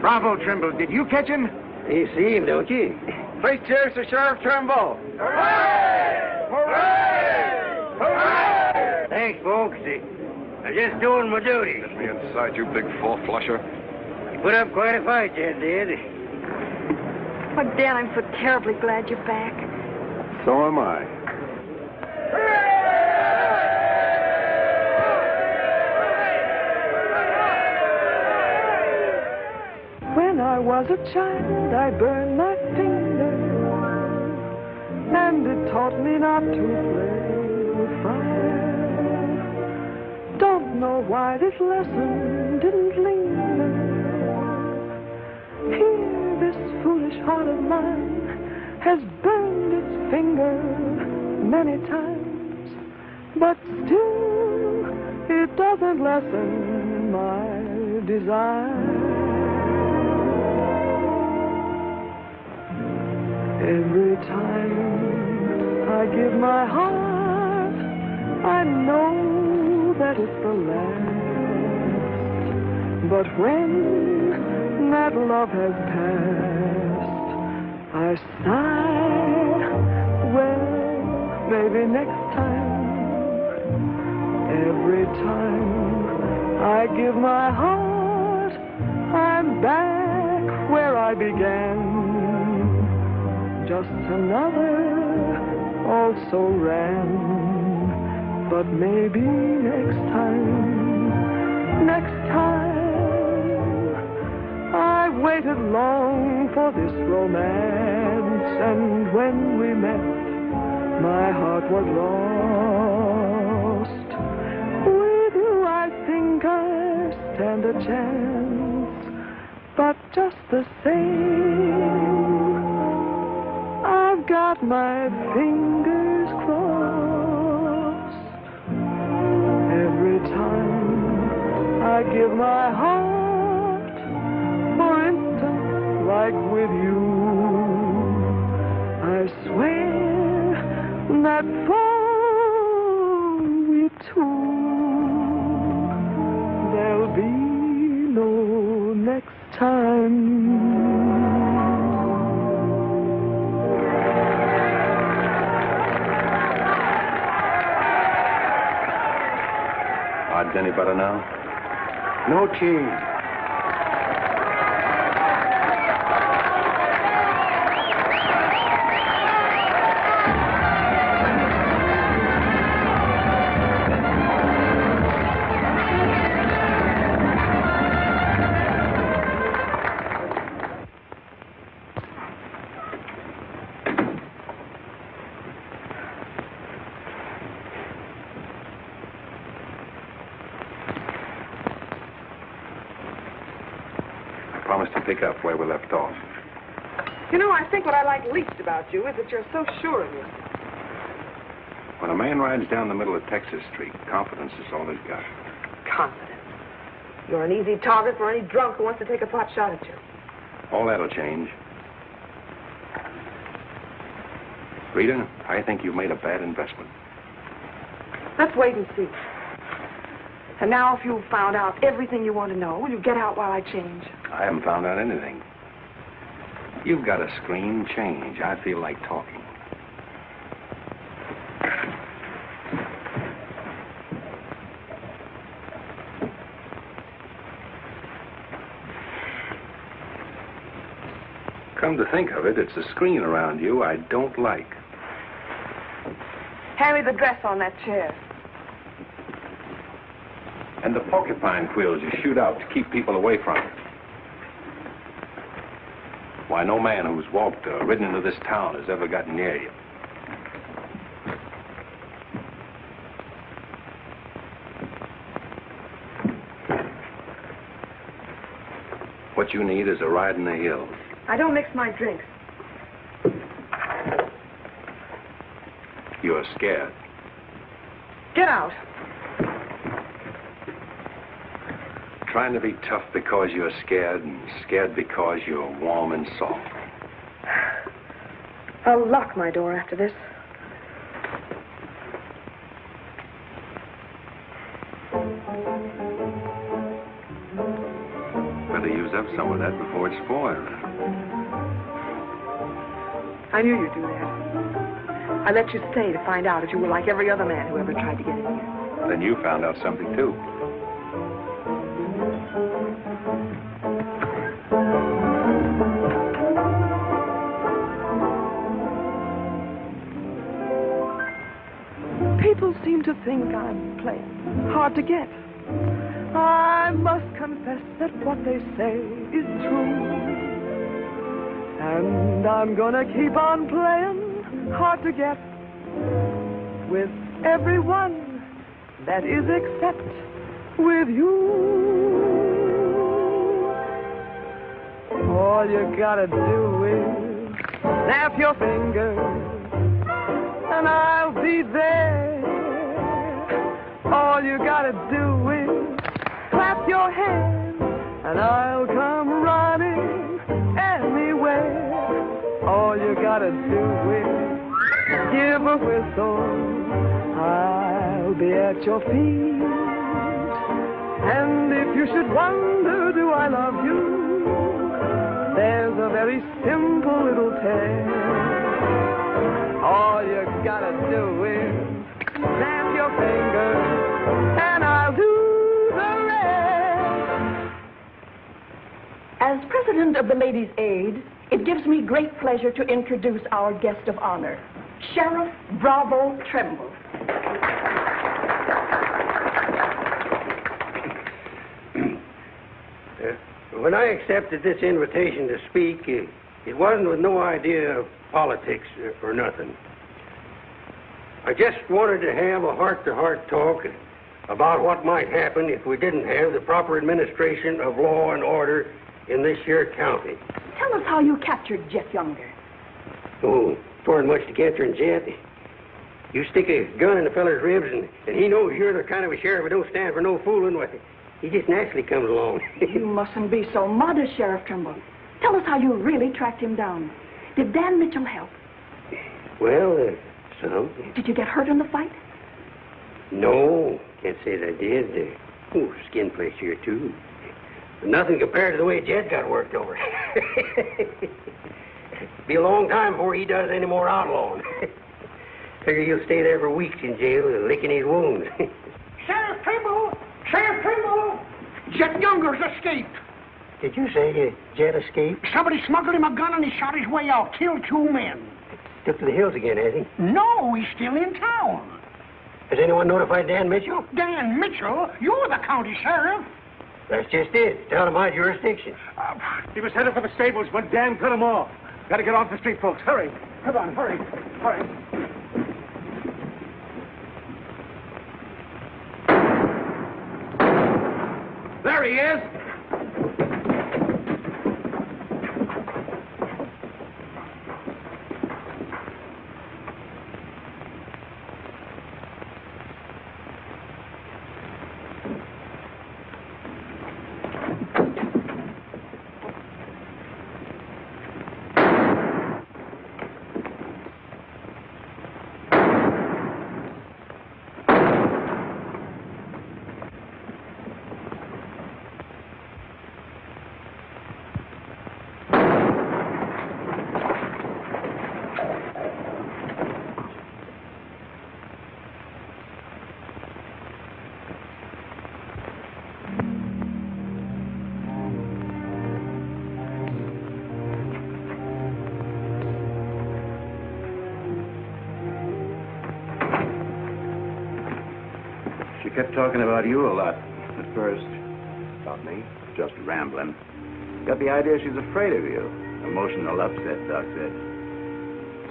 [SPEAKER 7] Bravo Trimble, did you catch him?
[SPEAKER 9] You see him, don't you?
[SPEAKER 7] Place cheers to Sheriff Trimble.
[SPEAKER 9] Hooray! Hooray! Hooray! Thanks, folks. I'm just doing my duty.
[SPEAKER 10] Get me inside, you big four-flusher.
[SPEAKER 9] You put up quite a fight, you did.
[SPEAKER 5] Oh, Dan, I'm so terribly glad you're back.
[SPEAKER 10] So am I.
[SPEAKER 4] When I was a child, I burned my finger, and it taught me not to play with fire. Don't know why this lesson didn't linger. Here, this foolish heart of mine has burned its finger many times, but still it doesn't lessen my desire. Every time I give my heart, I know that it's the last. But when that love has passed, I sigh, well, maybe next time. Every time I give my heart, I'm back where I began. Just another also ran, but maybe next time, I waited long for this romance, and when we met, my heart was lost. With you, I think I stand a chance, but just the same, I've got my fingers crossed. Every time I give my heart, for instance, like with you, I swear that for we two, there'll be no next time.
[SPEAKER 3] any better now?
[SPEAKER 9] No change.
[SPEAKER 3] Promise to pick up where we left off.
[SPEAKER 5] You know, I think what I like least about you is that you're so sure of yourself.
[SPEAKER 3] When a man rides down the middle of Texas Street, confidence is all he's got.
[SPEAKER 5] Confidence. You're an easy target for any drunk who wants to take a pot shot at you.
[SPEAKER 3] All that'll change. Rita, I think you've made a bad investment.
[SPEAKER 5] Let's wait and see. And now, if you've found out everything you want to know, will you get out while I change?
[SPEAKER 3] I haven't found out anything. You've got to scream change. I feel like talking. Come to think of it, it's the screen around you I don't like.
[SPEAKER 5] Hand me the dress on that chair.
[SPEAKER 3] And the porcupine quills you shoot out to keep people away from it. Why, no man who's walked or ridden into this town has ever gotten near you. What you need is a ride in the hills.
[SPEAKER 5] I don't mix my drinks.
[SPEAKER 3] You're scared.
[SPEAKER 5] Get out.
[SPEAKER 3] Trying to be tough because you're scared, and scared because you're warm and soft.
[SPEAKER 5] I'll lock my door after this.
[SPEAKER 3] Better use up some of that before it spoils.
[SPEAKER 5] I knew you'd do that. I let you stay to find out if you were like every other man who ever tried to get in here.
[SPEAKER 3] Then you found out something, too.
[SPEAKER 5] People seem to think I'm playing hard to get. I must confess that what they say is true. And I'm gonna keep on playing hard to get with everyone, that is except with you. All you gotta do is snap your fingers and I'll be there. All you gotta do is clap your hands and I'll come running anywhere. All you gotta do is give a whistle. I'll be at your feet. And if you should wonder, do I love you? There's a very simple little tale. All you gotta do is snap your fingers and I'll do the rest.
[SPEAKER 17] As president of the Ladies' Aid, it gives me great pleasure to introduce our guest of honor, Sheriff Bravo Trimble.
[SPEAKER 9] When I accepted this invitation to speak, it wasn't with no idea of politics or nothing. I just wanted to have a heart-to-heart talk about what might happen if we didn't have the proper administration of law and order in this here county.
[SPEAKER 17] Tell us how you captured Jeff Younger.
[SPEAKER 9] Oh, twarn't much to capturing Jet. You stick a gun in the feller's ribs and he knows you're the kind of a sheriff who don't stand for no fooling. Well, he just naturally comes along.
[SPEAKER 17] You mustn't be so modest, Sheriff Trimble. Tell us how you really tracked him down. Did Dan Mitchell help?
[SPEAKER 9] Well, some.
[SPEAKER 17] Did you get hurt in the fight?
[SPEAKER 9] No, can't say that I did. Skin place here, too. But nothing compared to the way Jed got worked over. Be a long time before he does any more outlawing. Figure he'll stay there for weeks in jail, licking his wounds.
[SPEAKER 18] Sheriff Trimble! Sheriff Trimble! Jet Younger's escaped.
[SPEAKER 9] Did you say Jet escaped?
[SPEAKER 18] Somebody smuggled him a gun and he shot his way out. Killed 2 men.
[SPEAKER 9] Took to the hills again, has he?
[SPEAKER 18] No, he's still in town.
[SPEAKER 9] Has anyone notified Dan Mitchell?
[SPEAKER 18] Dan Mitchell? You're the county sheriff.
[SPEAKER 9] That's just it. It's out of my jurisdiction.
[SPEAKER 7] He was headed for the stables when Dan cut him off. Got to get off the street, folks. Hurry. Come on, hurry. Hurry.
[SPEAKER 12] There he is.
[SPEAKER 19] Kept talking about you a lot at first. About me? Just rambling. Got the idea she's afraid of you. Emotional upset, Doc said.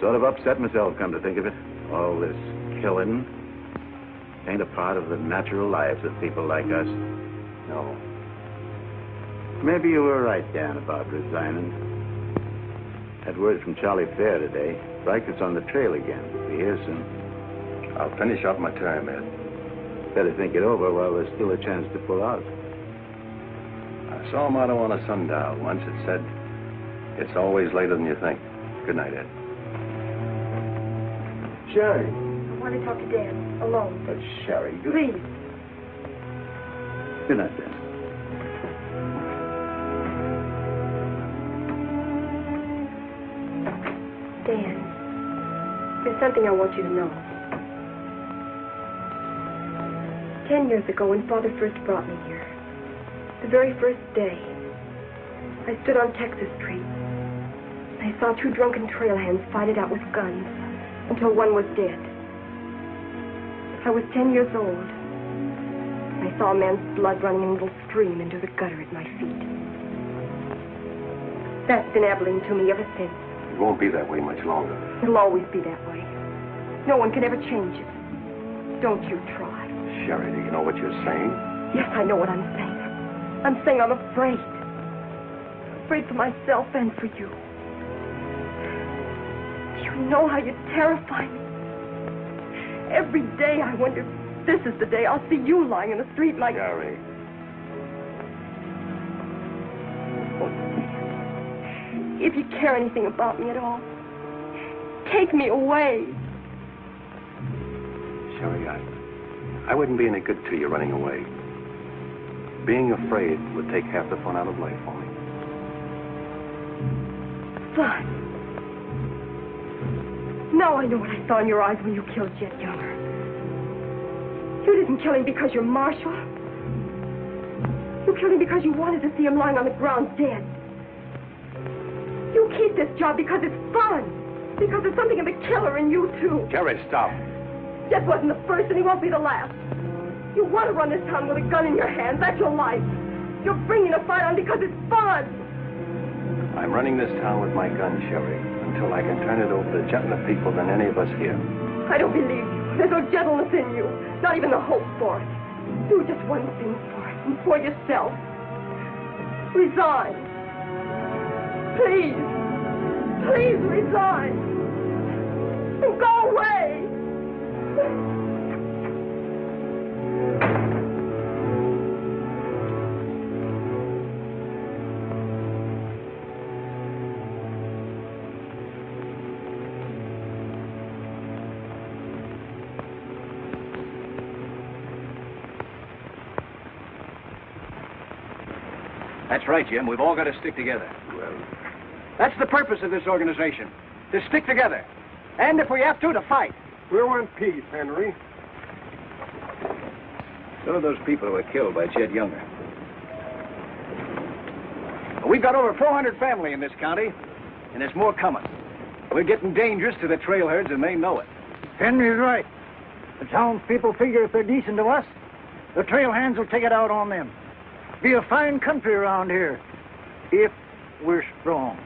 [SPEAKER 19] Sort of upset myself, come to think of it. All this killing ain't a part of the natural lives of people like us. No. Maybe you were right, Dan, about resigning. Had word from Charlie Fair today. Reichert's on the trail again. Be here soon.
[SPEAKER 3] I'll finish out my term, Ed.
[SPEAKER 19] Better think it over while there's still a chance to pull out.
[SPEAKER 3] I saw a motto on a sundial once. It said, "It's always later than you think." Good night, Ed.
[SPEAKER 8] Sherry. I want to talk to Dan, alone.
[SPEAKER 19] But Sherry, you...
[SPEAKER 8] Please.
[SPEAKER 19] Good night, Dan.
[SPEAKER 8] Dan, there's something I want you to know. 10 years ago, when Father first brought me here, the very first day, I stood on Texas Street. I saw 2 drunken trail hands fight it out with guns until one was dead. I was 10 years old. I saw a man's blood running in a little stream into the gutter at my feet. That's been Abilene to me ever since.
[SPEAKER 3] It won't be that way much longer.
[SPEAKER 8] It'll always be that way. No one can ever change it. Don't you try.
[SPEAKER 3] Sherry, do you know what you're saying?
[SPEAKER 8] Yes, I know what I'm saying. I'm saying I'm afraid. Afraid for myself and for you. Do you know how you terrify me? Every day I wonder if this is the day I'll see you lying in the street like...
[SPEAKER 3] Sherry.
[SPEAKER 8] If you care anything about me at all, take me away.
[SPEAKER 3] Sherry, I wouldn't be any good to you running away. Being afraid would take half the fun out of life for me.
[SPEAKER 8] Fun? Now I know what I saw in your eyes when you killed Jet Younger. You didn't kill him because you're Marshal. You killed him because you wanted to see him lying on the ground dead. You keep this job because it's fun. Because there's something of the killer in you, too.
[SPEAKER 3] Sherry, stop.
[SPEAKER 8] Jet wasn't the first, and he won't be the last. You want to run this town with a gun in your hand. That's your life. You're bringing a fight on because it's fun.
[SPEAKER 3] I'm running this town with my gun, Sherry, until I can turn it over to gentler people than any of us here.
[SPEAKER 8] I don't believe you. There's no gentleness in you. Not even the hope for it. Do just one thing for it, and for yourself. Resign. Please. Please resign. And go away.
[SPEAKER 12] That's right, Jim. We've all got to stick together.
[SPEAKER 19] Well,
[SPEAKER 12] that's the purpose of this organization. To stick together. And if we have to fight.
[SPEAKER 10] We want peace, Henry.
[SPEAKER 12] So are those people who were killed by Jed Younger. We've got over 400 family in this county, and there's more coming. We're getting dangerous to the trailherds, and they know it.
[SPEAKER 20] Henry's right. The townspeople figure if they're decent to us, the trail hands will take it out on them. Be a fine country around here, if we're strong.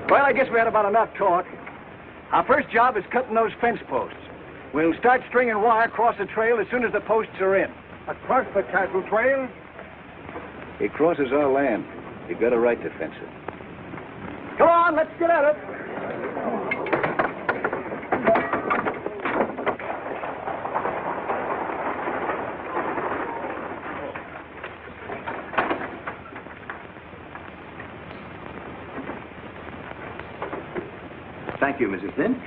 [SPEAKER 12] Well, I guess we had about enough talk. Our first job is cutting those fence posts. We'll start stringing wire across the trail as soon as the posts are in.
[SPEAKER 14] Across the cattle trail?
[SPEAKER 12] It crosses our land. You've got a right to fence it. Come on, let's get at it.
[SPEAKER 19] Thank you, Mrs. Flint.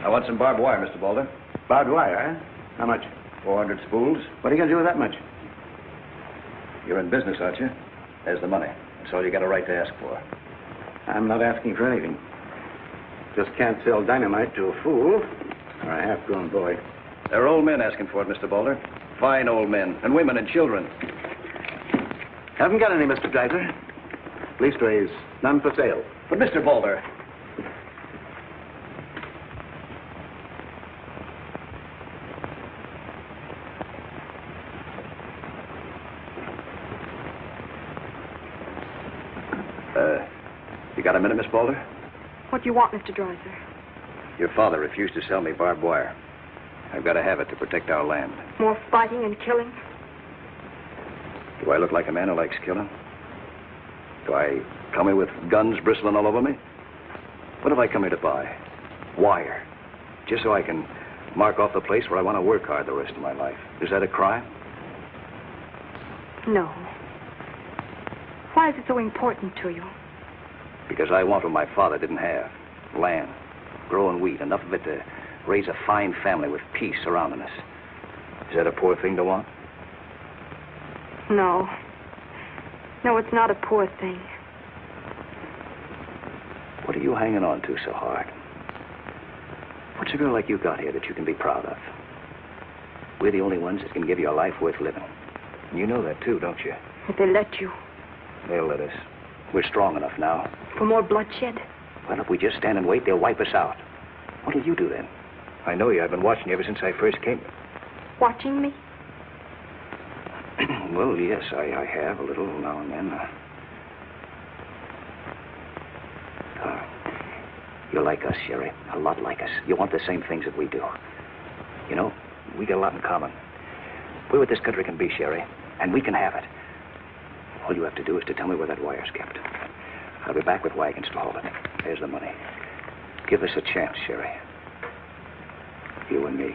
[SPEAKER 12] I want some barbed wire, Mr. Boulder.
[SPEAKER 19] Barbed wire, huh? How much?
[SPEAKER 12] 400 spools.
[SPEAKER 19] What are you going to do with that much?
[SPEAKER 12] You're in business, aren't you? There's the money. That's all you got a right to ask for.
[SPEAKER 19] I'm not asking for anything. Just can't sell dynamite to a fool or a half-grown boy.
[SPEAKER 12] There are old men asking for it, Mr. Boulder. Fine old men, and women and children.
[SPEAKER 19] Haven't got any, Mr. Dreiser. Leastways, none for sale.
[SPEAKER 12] But, Mr. Boulder... You got a minute, Miss Boulder?
[SPEAKER 8] What do you want, Mr. Dreiser?
[SPEAKER 12] Your father refused to sell me barbed wire. I've got to have it to protect our land.
[SPEAKER 8] More fighting and killing?
[SPEAKER 12] Do I look like a man who likes killing? Do I come here with guns bristling all over me? What have I come here to buy? Wire. Just so I can mark off the place where I want to work hard the rest of my life. Is that a crime?
[SPEAKER 8] No. Why is it so important to you?
[SPEAKER 12] Because I want what my father didn't have. Land. Growing wheat. Enough of it to raise a fine family with peace surrounding us. Is that a poor thing to want?
[SPEAKER 8] No. No, it's not a poor thing.
[SPEAKER 12] What are you hanging on to so hard? What's a girl like you got here that you can be proud of? We're the only ones that can give you a life worth living. And you know that too, don't you?
[SPEAKER 8] If they let you.
[SPEAKER 12] They'll let us. We're strong enough now.
[SPEAKER 8] For more bloodshed?
[SPEAKER 12] Well, if we just stand and wait, they'll wipe us out. What'll you do then? I know you. I've been watching you ever since I first came.
[SPEAKER 8] Watching me?
[SPEAKER 12] Well, yes, I have a little now and then. You're like us, Sherry. A lot like us. You want the same things that we do. You know, we got a lot in common. We're what this country can be, Sherry, and we can have it. All you have to do is to tell me where that wire's kept. I'll be back with wagons to haul it. There's the money. Give us a chance, Sherry. You and me.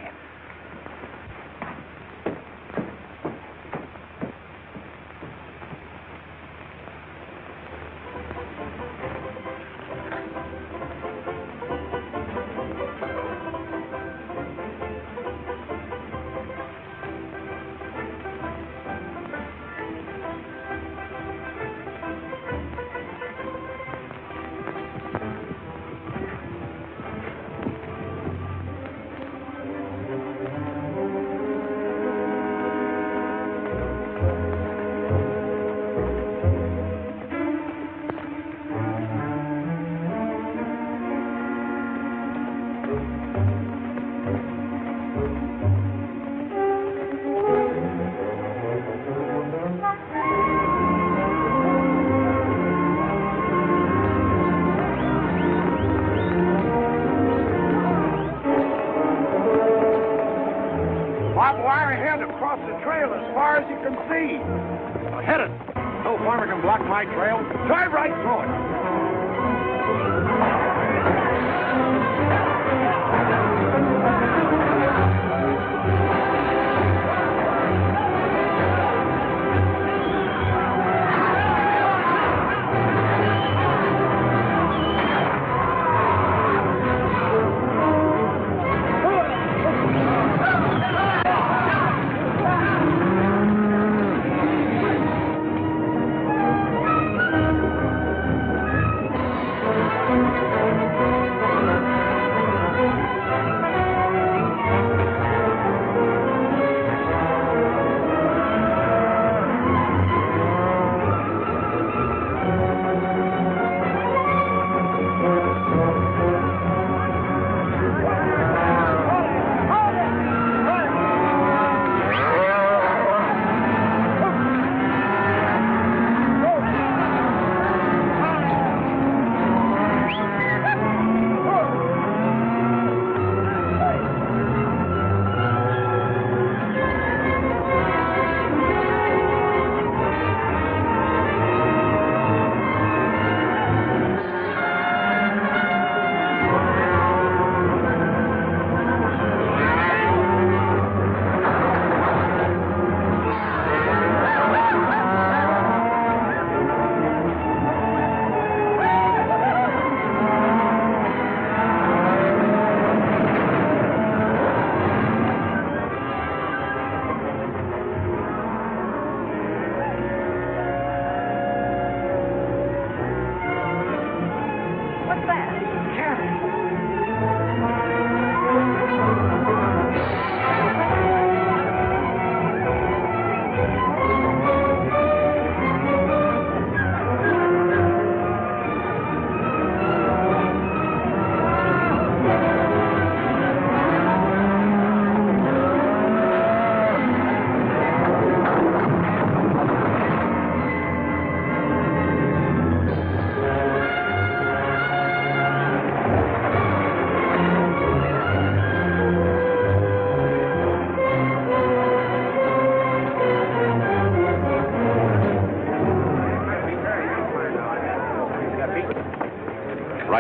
[SPEAKER 2] My trail. Drive right through it.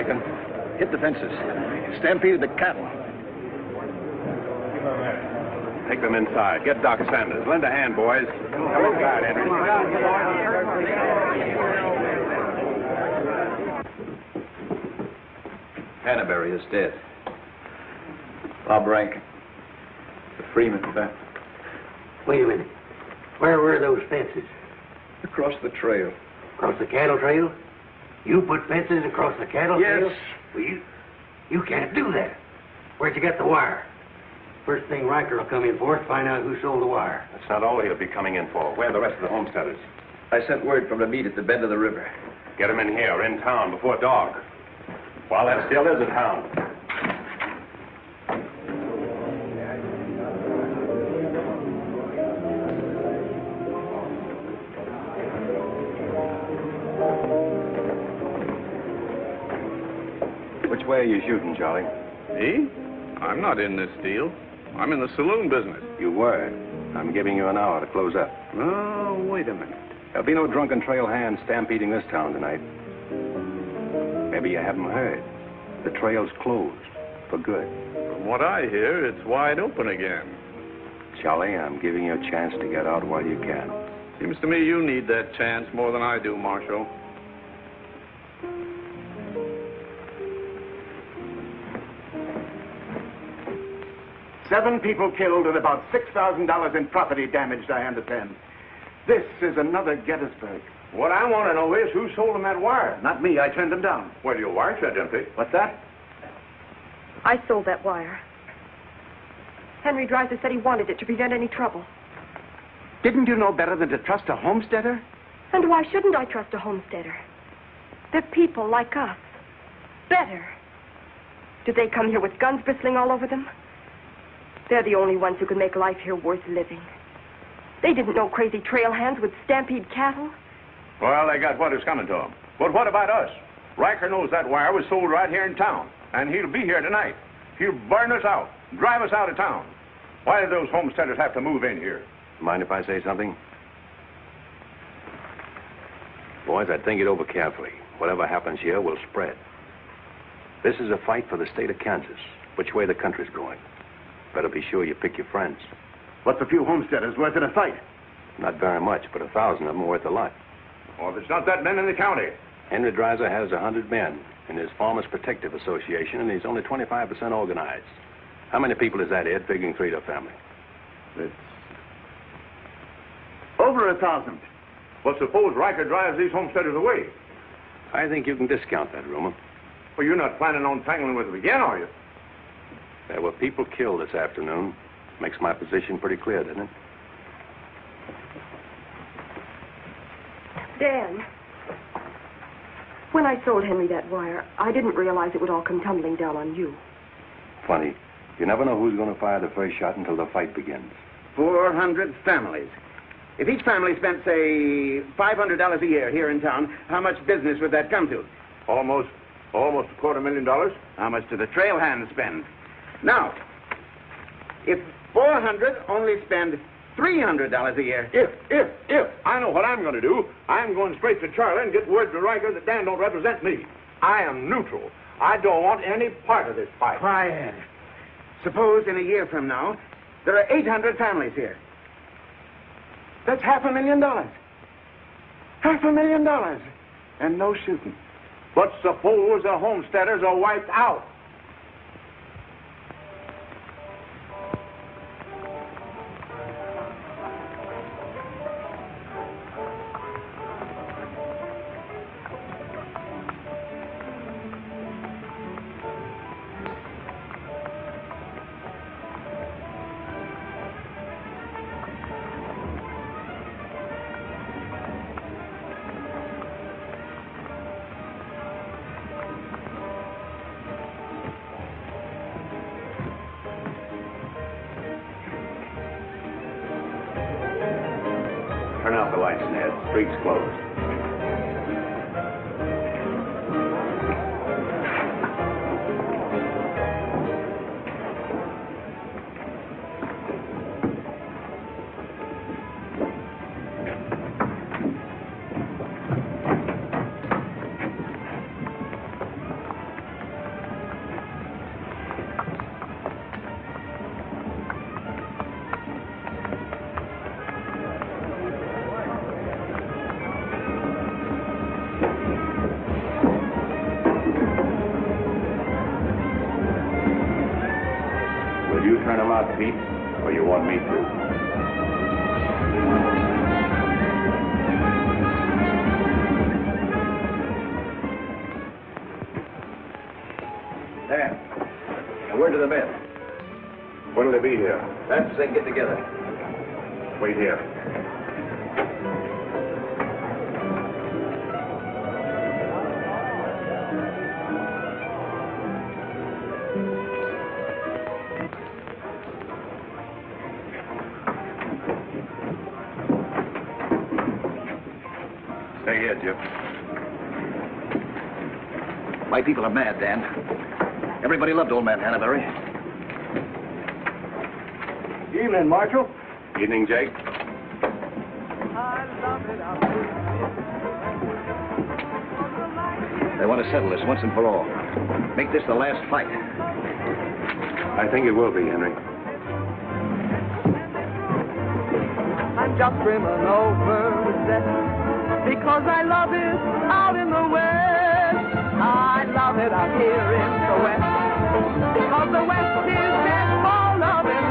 [SPEAKER 3] striking?
[SPEAKER 6] Hit the fences. Stampeded the cattle.
[SPEAKER 3] Take them inside. Get Doc Sanders. Lend a hand, boys. Come inside, Henry.
[SPEAKER 12] Hannaberry is dead. Bob Rank. The Freeman family.
[SPEAKER 9] Wait a minute. Where were those fences?
[SPEAKER 12] Across the trail.
[SPEAKER 9] Across the cattle trail? You put fences across the cattle trail?
[SPEAKER 12] Yes.
[SPEAKER 9] Well, you can't do that. Where'd you get the wire? First thing Riker will come in for is find out who sold the wire.
[SPEAKER 3] That's not all he'll be coming in for. Where are the rest of the homesteaders?
[SPEAKER 12] I sent word from the meet at the bend of the river.
[SPEAKER 3] Get them in here, in town, before dark. While that still is a town. Which way are you shooting, Charlie?
[SPEAKER 15] Me? I'm not in this deal. I'm in the saloon business.
[SPEAKER 3] You were. I'm giving you an hour to close up.
[SPEAKER 15] Oh, wait a minute.
[SPEAKER 3] There'll be no drunken trail hands stampeding this town tonight. Maybe you haven't heard. The trail's closed. For good.
[SPEAKER 15] From what I hear, it's wide open again.
[SPEAKER 3] Charlie, I'm giving you a chance to get out while you can.
[SPEAKER 15] Seems to me you need that chance more than I do, Marshal.
[SPEAKER 7] Seven people killed and about $6,000 in property damaged, I understand. This is another Gettysburg.
[SPEAKER 2] What I want to know is who sold them that wire.
[SPEAKER 7] Not me. I turned them down.
[SPEAKER 2] Well, your wire said empty.
[SPEAKER 7] What's that?
[SPEAKER 8] I sold that wire. Henry Dreiser said he wanted it to prevent any trouble.
[SPEAKER 7] Didn't you know better than to trust a homesteader?
[SPEAKER 8] And why shouldn't I trust a homesteader? They're people like us. Better. Do they come here with guns bristling all over them? They're the only ones who can make life here worth living. They didn't know crazy trail hands would stampede cattle.
[SPEAKER 2] Well, they got what is coming to them. But what about us? Riker knows that wire was sold right here in town, and he'll be here tonight. He'll burn us out, drive us out of town. Why did those homesteaders have to move in here?
[SPEAKER 3] Mind if I say something? Boys, I'd think it over carefully. Whatever happens here will spread. This is a fight for the state of Kansas, which way the country's going. Better be sure you pick your friends.
[SPEAKER 7] What's a few homesteaders worth in a fight?
[SPEAKER 3] Not very much, but 1,000 of them are worth a lot.
[SPEAKER 2] Well, if it's not that men in the county.
[SPEAKER 3] Henry Dreiser has 100 men in his Farmers Protective Association, and he's only 25% organized. How many people is that, Ed, figuring three to a family?
[SPEAKER 2] It's over 1,000. Well, suppose Riker drives these homesteaders away.
[SPEAKER 3] I think you can discount that rumor.
[SPEAKER 2] Well, you're not planning on tangling with them again, are you?
[SPEAKER 3] There were people killed this afternoon. Makes my position pretty clear, doesn't it?
[SPEAKER 8] Dan, when I sold Henry that wire, I didn't realize it would all come tumbling down on you.
[SPEAKER 3] Funny. You never know who's going to fire the first shot until the fight begins.
[SPEAKER 7] 400 families. If each family spent, say, $500 a year here in town, how much business would that come to?
[SPEAKER 2] Almost $250,000.
[SPEAKER 7] How much do the trail hands spend? Now, if 400 only spend $300 a year.
[SPEAKER 2] If. I know what I'm going to do. I'm going straight to Charlie and get word to Riker that Dan don't represent me. I am neutral. I don't want any part of this fight.
[SPEAKER 7] Quiet. Suppose in a year from now, there are 800 families here. That's $500,000. $500,000. And no shooting.
[SPEAKER 2] But suppose the homesteaders are wiped out.
[SPEAKER 3] Turn out the lights, Ned. Street's closed. want me to.
[SPEAKER 12] Dan, a word to the men.
[SPEAKER 3] When'll they be here?
[SPEAKER 12] That's as they get together.
[SPEAKER 3] Wait here. Stay here, Jip.
[SPEAKER 12] My people are mad, Dan. Everybody loved old man Hannaberry.
[SPEAKER 20] Evening, Marshal.
[SPEAKER 3] Evening, Jake.
[SPEAKER 12] They want to settle this once and for all. Make this the last fight.
[SPEAKER 3] I think it will be, Henry.
[SPEAKER 5] I'm just brimming over with zest because I love it out in the West. I love it out here in the West because the West is dead for loving.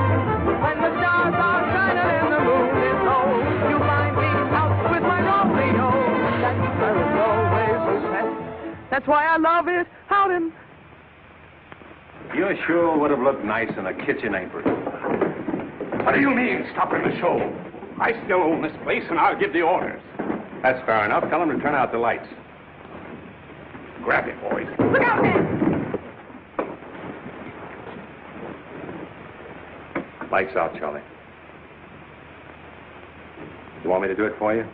[SPEAKER 5] When the stars are shining and the moon is low, you find me out with my Romeo. That's where it's always best. That's why I love it out in...
[SPEAKER 3] You sure would have looked nice in a kitchen apron.
[SPEAKER 7] What do you mean, stopping the show? I still own this place, and I'll give the orders.
[SPEAKER 3] That's fair enough. Tell them to turn out the lights.
[SPEAKER 7] Grab it, boys.
[SPEAKER 5] Look out, man!
[SPEAKER 3] Lights out, Charlie. You want me to do it for you?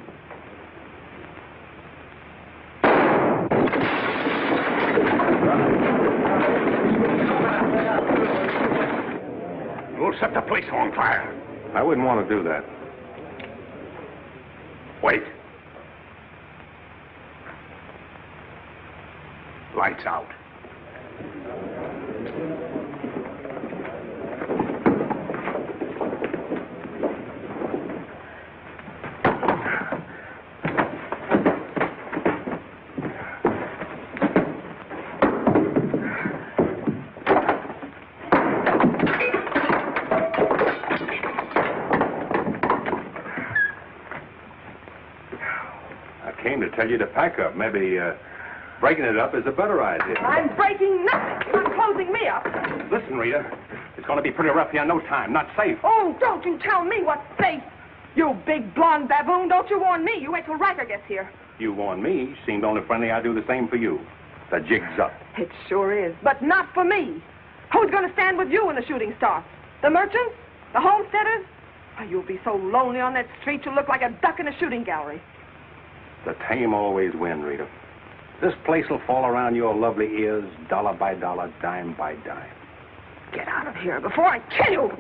[SPEAKER 7] We'll set the place on fire.
[SPEAKER 3] I wouldn't want to do that.
[SPEAKER 7] Wait. Lights out.
[SPEAKER 3] Tell you to pack up. Maybe breaking it up is a better idea.
[SPEAKER 5] I'm breaking nothing. I'm closing me up.
[SPEAKER 3] Listen, Rita, it's going to be pretty rough here in no time. Not safe.
[SPEAKER 5] Oh, don't you tell me what's safe. You big blonde baboon, don't you warn me. You wait till Riker gets here.
[SPEAKER 3] You warn me. Seemed only friendly. I do the same for you. The jig's up.
[SPEAKER 5] It sure is, but not for me. Who's going to stand with you when the shooting starts? The merchants? The homesteaders? Oh, you'll be so lonely on that street you'll look like a duck in a shooting gallery.
[SPEAKER 3] The tame always win, Rita. This place will fall around your lovely ears, dollar by dollar, dime by dime.
[SPEAKER 5] Get out of here before I kill you.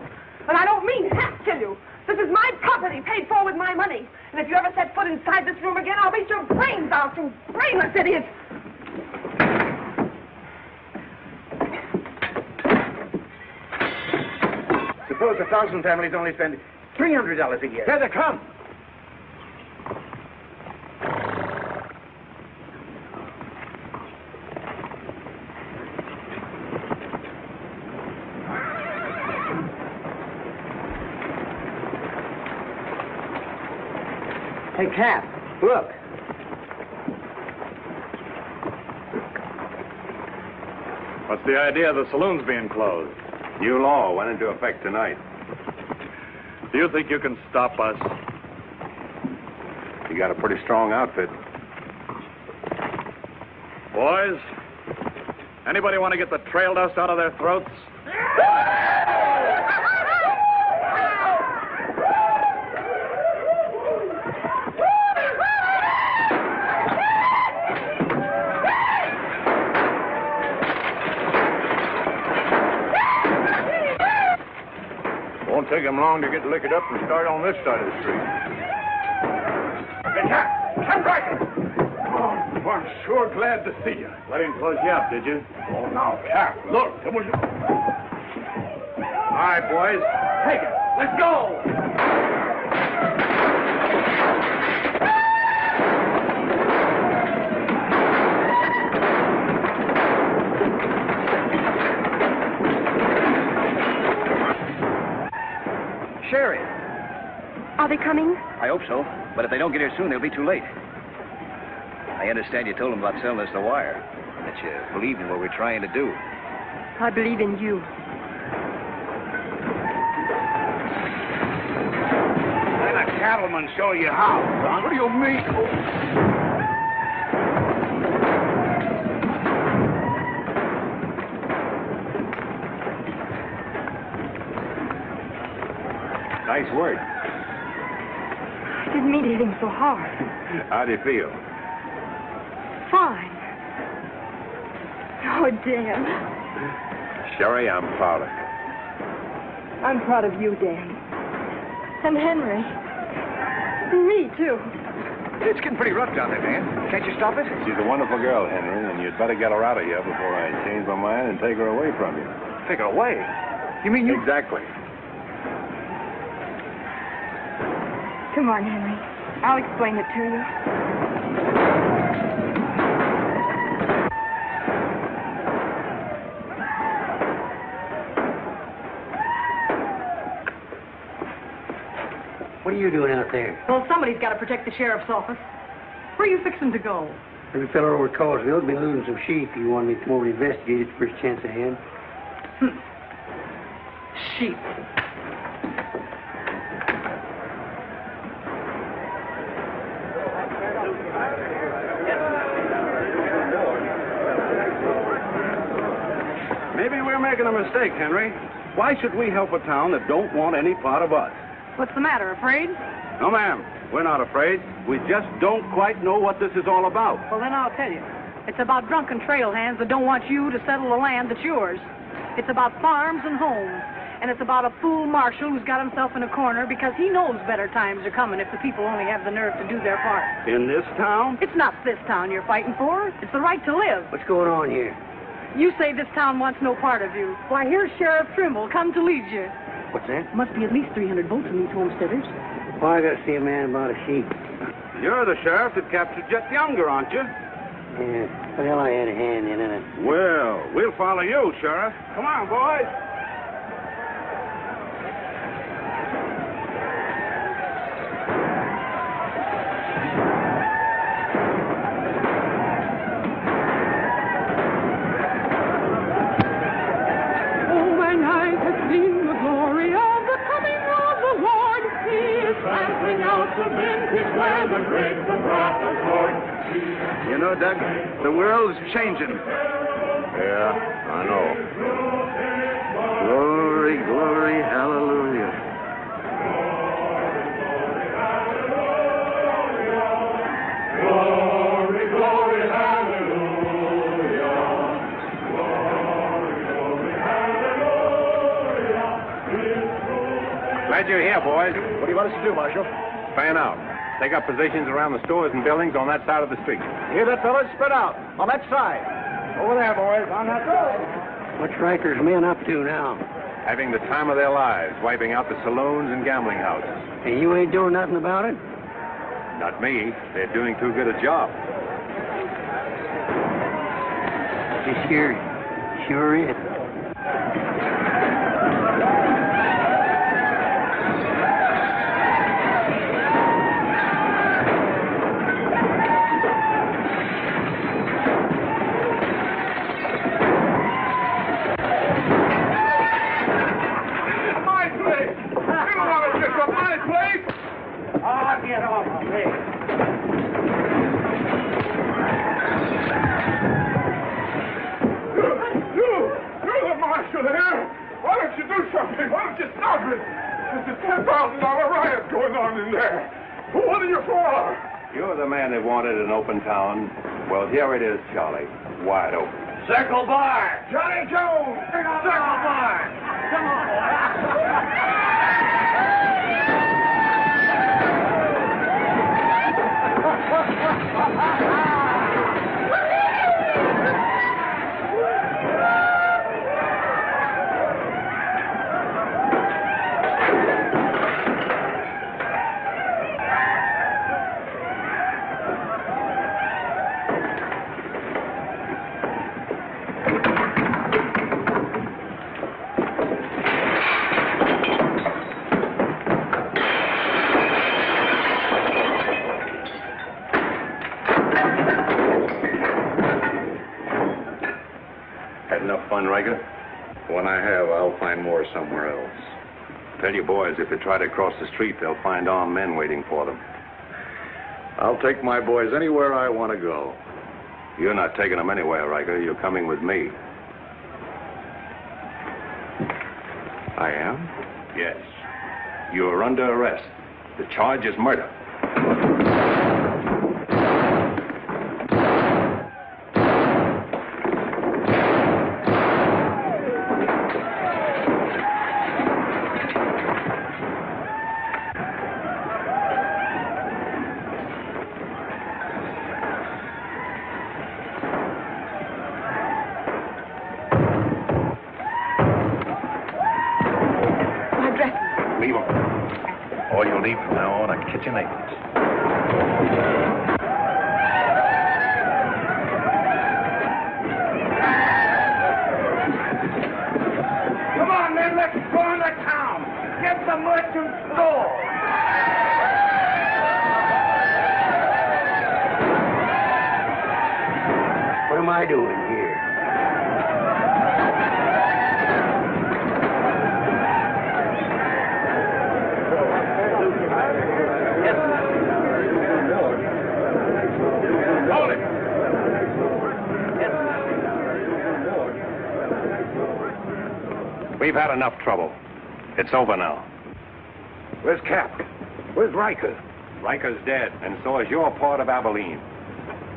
[SPEAKER 5] And I don't mean half kill you. This is my property, paid for with my money. And if you ever set foot inside this room again, I'll beat your brains out, you brainless idiot.
[SPEAKER 7] Suppose 1,000 families only spend $300 a year.
[SPEAKER 20] Here they come.
[SPEAKER 13] Hey, Cap, look.
[SPEAKER 6] What's the idea of the saloons being closed?
[SPEAKER 3] New law went into effect tonight.
[SPEAKER 6] Do you think you can stop us?
[SPEAKER 3] You got a pretty strong outfit.
[SPEAKER 6] Boys, anybody want to get the trail dust out of their throats?
[SPEAKER 2] Won't take him long to get liquored up and start on this side of the street.
[SPEAKER 7] Hey, Cap Riker! Oh, I'm sure glad to see you.
[SPEAKER 6] Let him close you up, did you?
[SPEAKER 7] Oh, now, Cap, look, it was...
[SPEAKER 6] All right, boys.
[SPEAKER 7] Take it. Let's go!
[SPEAKER 8] Are they coming?
[SPEAKER 12] I hope so, but if they don't get here soon, they'll be too late. I understand you told them about selling us the wire, and that you believe in what we're trying to do.
[SPEAKER 8] I believe in you.
[SPEAKER 18] Let a cattleman show you how, son.
[SPEAKER 6] What do you mean?
[SPEAKER 3] Nice work.
[SPEAKER 8] I didn't mean to hit him so hard.
[SPEAKER 3] How do you feel?
[SPEAKER 8] Fine. Oh, Dan.
[SPEAKER 3] Sherry, I'm proud of you.
[SPEAKER 8] I'm proud of you, Dan. And Henry. And me, too.
[SPEAKER 12] It's getting pretty rough down there, Dan. Can't you stop it?
[SPEAKER 3] She's a wonderful girl, Henry, and you'd better get her out of here before I change my mind and take her away from you.
[SPEAKER 12] Take her away? You mean you...
[SPEAKER 3] Exactly.
[SPEAKER 8] Come on, Henry. I'll explain it to you.
[SPEAKER 9] What are you doing out there?
[SPEAKER 16] Well, somebody's got to protect the sheriff's office. Where are you fixing to go?
[SPEAKER 9] Every fellow over at Callsville's been losing some sheep. You want me to come over and investigate it the first chance I had?
[SPEAKER 16] Sheep.
[SPEAKER 15] Maybe we're making a mistake, Henry. Why should we help a town that don't want any part of us?
[SPEAKER 16] What's the matter, afraid?
[SPEAKER 15] No, ma'am. We're not afraid. We just don't quite know what this is all about.
[SPEAKER 16] Well, then I'll tell you. It's about drunken trail hands that don't want you to settle the land that's yours. It's about farms and homes. And it's about a fool marshal who's got himself in a corner because he knows better times are coming if the people only have the nerve to do their part.
[SPEAKER 15] In this town?
[SPEAKER 16] It's not this town you're fighting for. It's the right to live.
[SPEAKER 9] What's going on here?
[SPEAKER 16] You say this town wants no part of you. Why, here's Sheriff Trimble come to lead you.
[SPEAKER 9] What's that?
[SPEAKER 16] Must be at least 300 votes in these homesteaders.
[SPEAKER 9] Well, I gotta see a man about a sheep.
[SPEAKER 15] You're the sheriff that captured Jet Younger, aren't you?
[SPEAKER 9] Yeah. Well, I had a hand in it.
[SPEAKER 15] Well, we'll follow you, Sheriff. Come on, boys.
[SPEAKER 12] You know, Doug, the world's changing.
[SPEAKER 3] Yeah, I know.
[SPEAKER 12] Glory, glory, hallelujah.
[SPEAKER 5] Glory, glory, hallelujah. Glory, glory, hallelujah.
[SPEAKER 3] Glad you're here, boys.
[SPEAKER 12] What do you want us to do, Marshal?
[SPEAKER 3] Fan out. Take up positions around the stores and buildings on that side of the street.
[SPEAKER 12] Hear that, fellas? Spread out. On that side.
[SPEAKER 15] Over there, boys. On that side.
[SPEAKER 9] What's Riker's men up to now?
[SPEAKER 3] Having the time of their lives, wiping out the saloons and gambling houses.
[SPEAKER 9] And you ain't doing nothing about it?
[SPEAKER 3] Not me. They're doing too good a job.
[SPEAKER 9] This here sure is.
[SPEAKER 18] Get off of me. You're the marshal there. Why don't you do something? Why don't you stop it? There's a $10,000 riot going on in there. What are you for?
[SPEAKER 3] You're the man that wanted an open town. Well, here it is, Charlie. Wide open.
[SPEAKER 18] Circle Bar. Johnny Jones. Circle Bar. Come on, boy.
[SPEAKER 3] Riker?
[SPEAKER 15] When I have, I'll find more somewhere else.
[SPEAKER 3] Tell your boys if they try to cross the street, they'll find armed men waiting for them.
[SPEAKER 15] I'll take my boys anywhere I want to go.
[SPEAKER 3] You're not taking them anywhere, Riker. You're coming with me.
[SPEAKER 15] I am?
[SPEAKER 3] Yes. You are under arrest. The charge is murder.
[SPEAKER 15] Leave them. All you'll need from now on are kitchen aprons.
[SPEAKER 18] Come on, men, let's go into town. Get the merchant store.
[SPEAKER 9] What am I doing here?
[SPEAKER 18] Hold it.
[SPEAKER 3] We've had enough trouble. It's over now.
[SPEAKER 10] Where's Cap? Where's Riker?
[SPEAKER 3] Riker's dead, and so is your part of Abilene.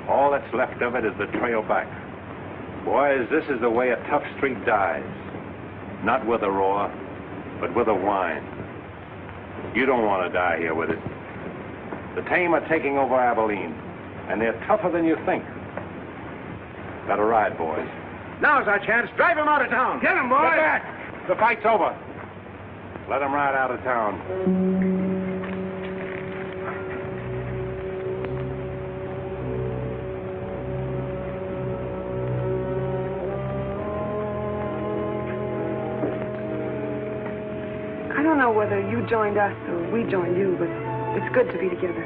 [SPEAKER 3] All that's left of it is the trail back. Boys, this is the way a tough street dies. Not with a roar, but with a whine. You don't want to die here with it. The tame are taking over Abilene, and they're tougher than you think. Let her ride, boys.
[SPEAKER 7] Now's our chance. Drive him out of town.
[SPEAKER 18] Get him, boys.
[SPEAKER 3] Get back! The fight's over. Let them ride out of town.
[SPEAKER 8] I don't know whether you joined us or we joined you, but it's good to be together.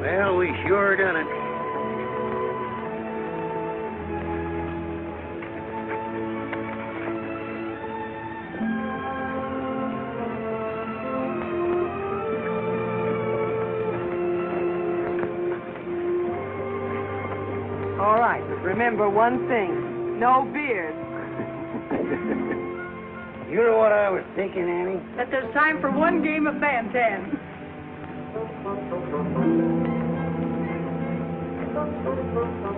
[SPEAKER 9] Well, we sure done it.
[SPEAKER 8] All right, but remember one thing. No beard.
[SPEAKER 9] You know what I was thinking, Annie?
[SPEAKER 16] That there's time for one game of Fan-Tan.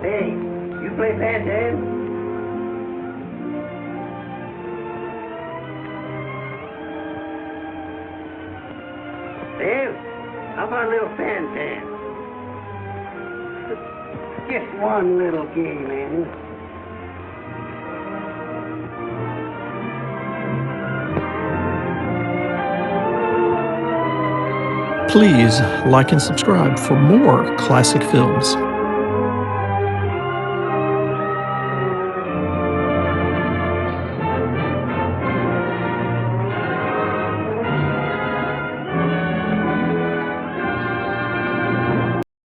[SPEAKER 9] Hey, you play Fan-Tan? Dave, how about a little Fan-Tan? Just one little game, Annie.
[SPEAKER 21] Please like and subscribe for more classic films.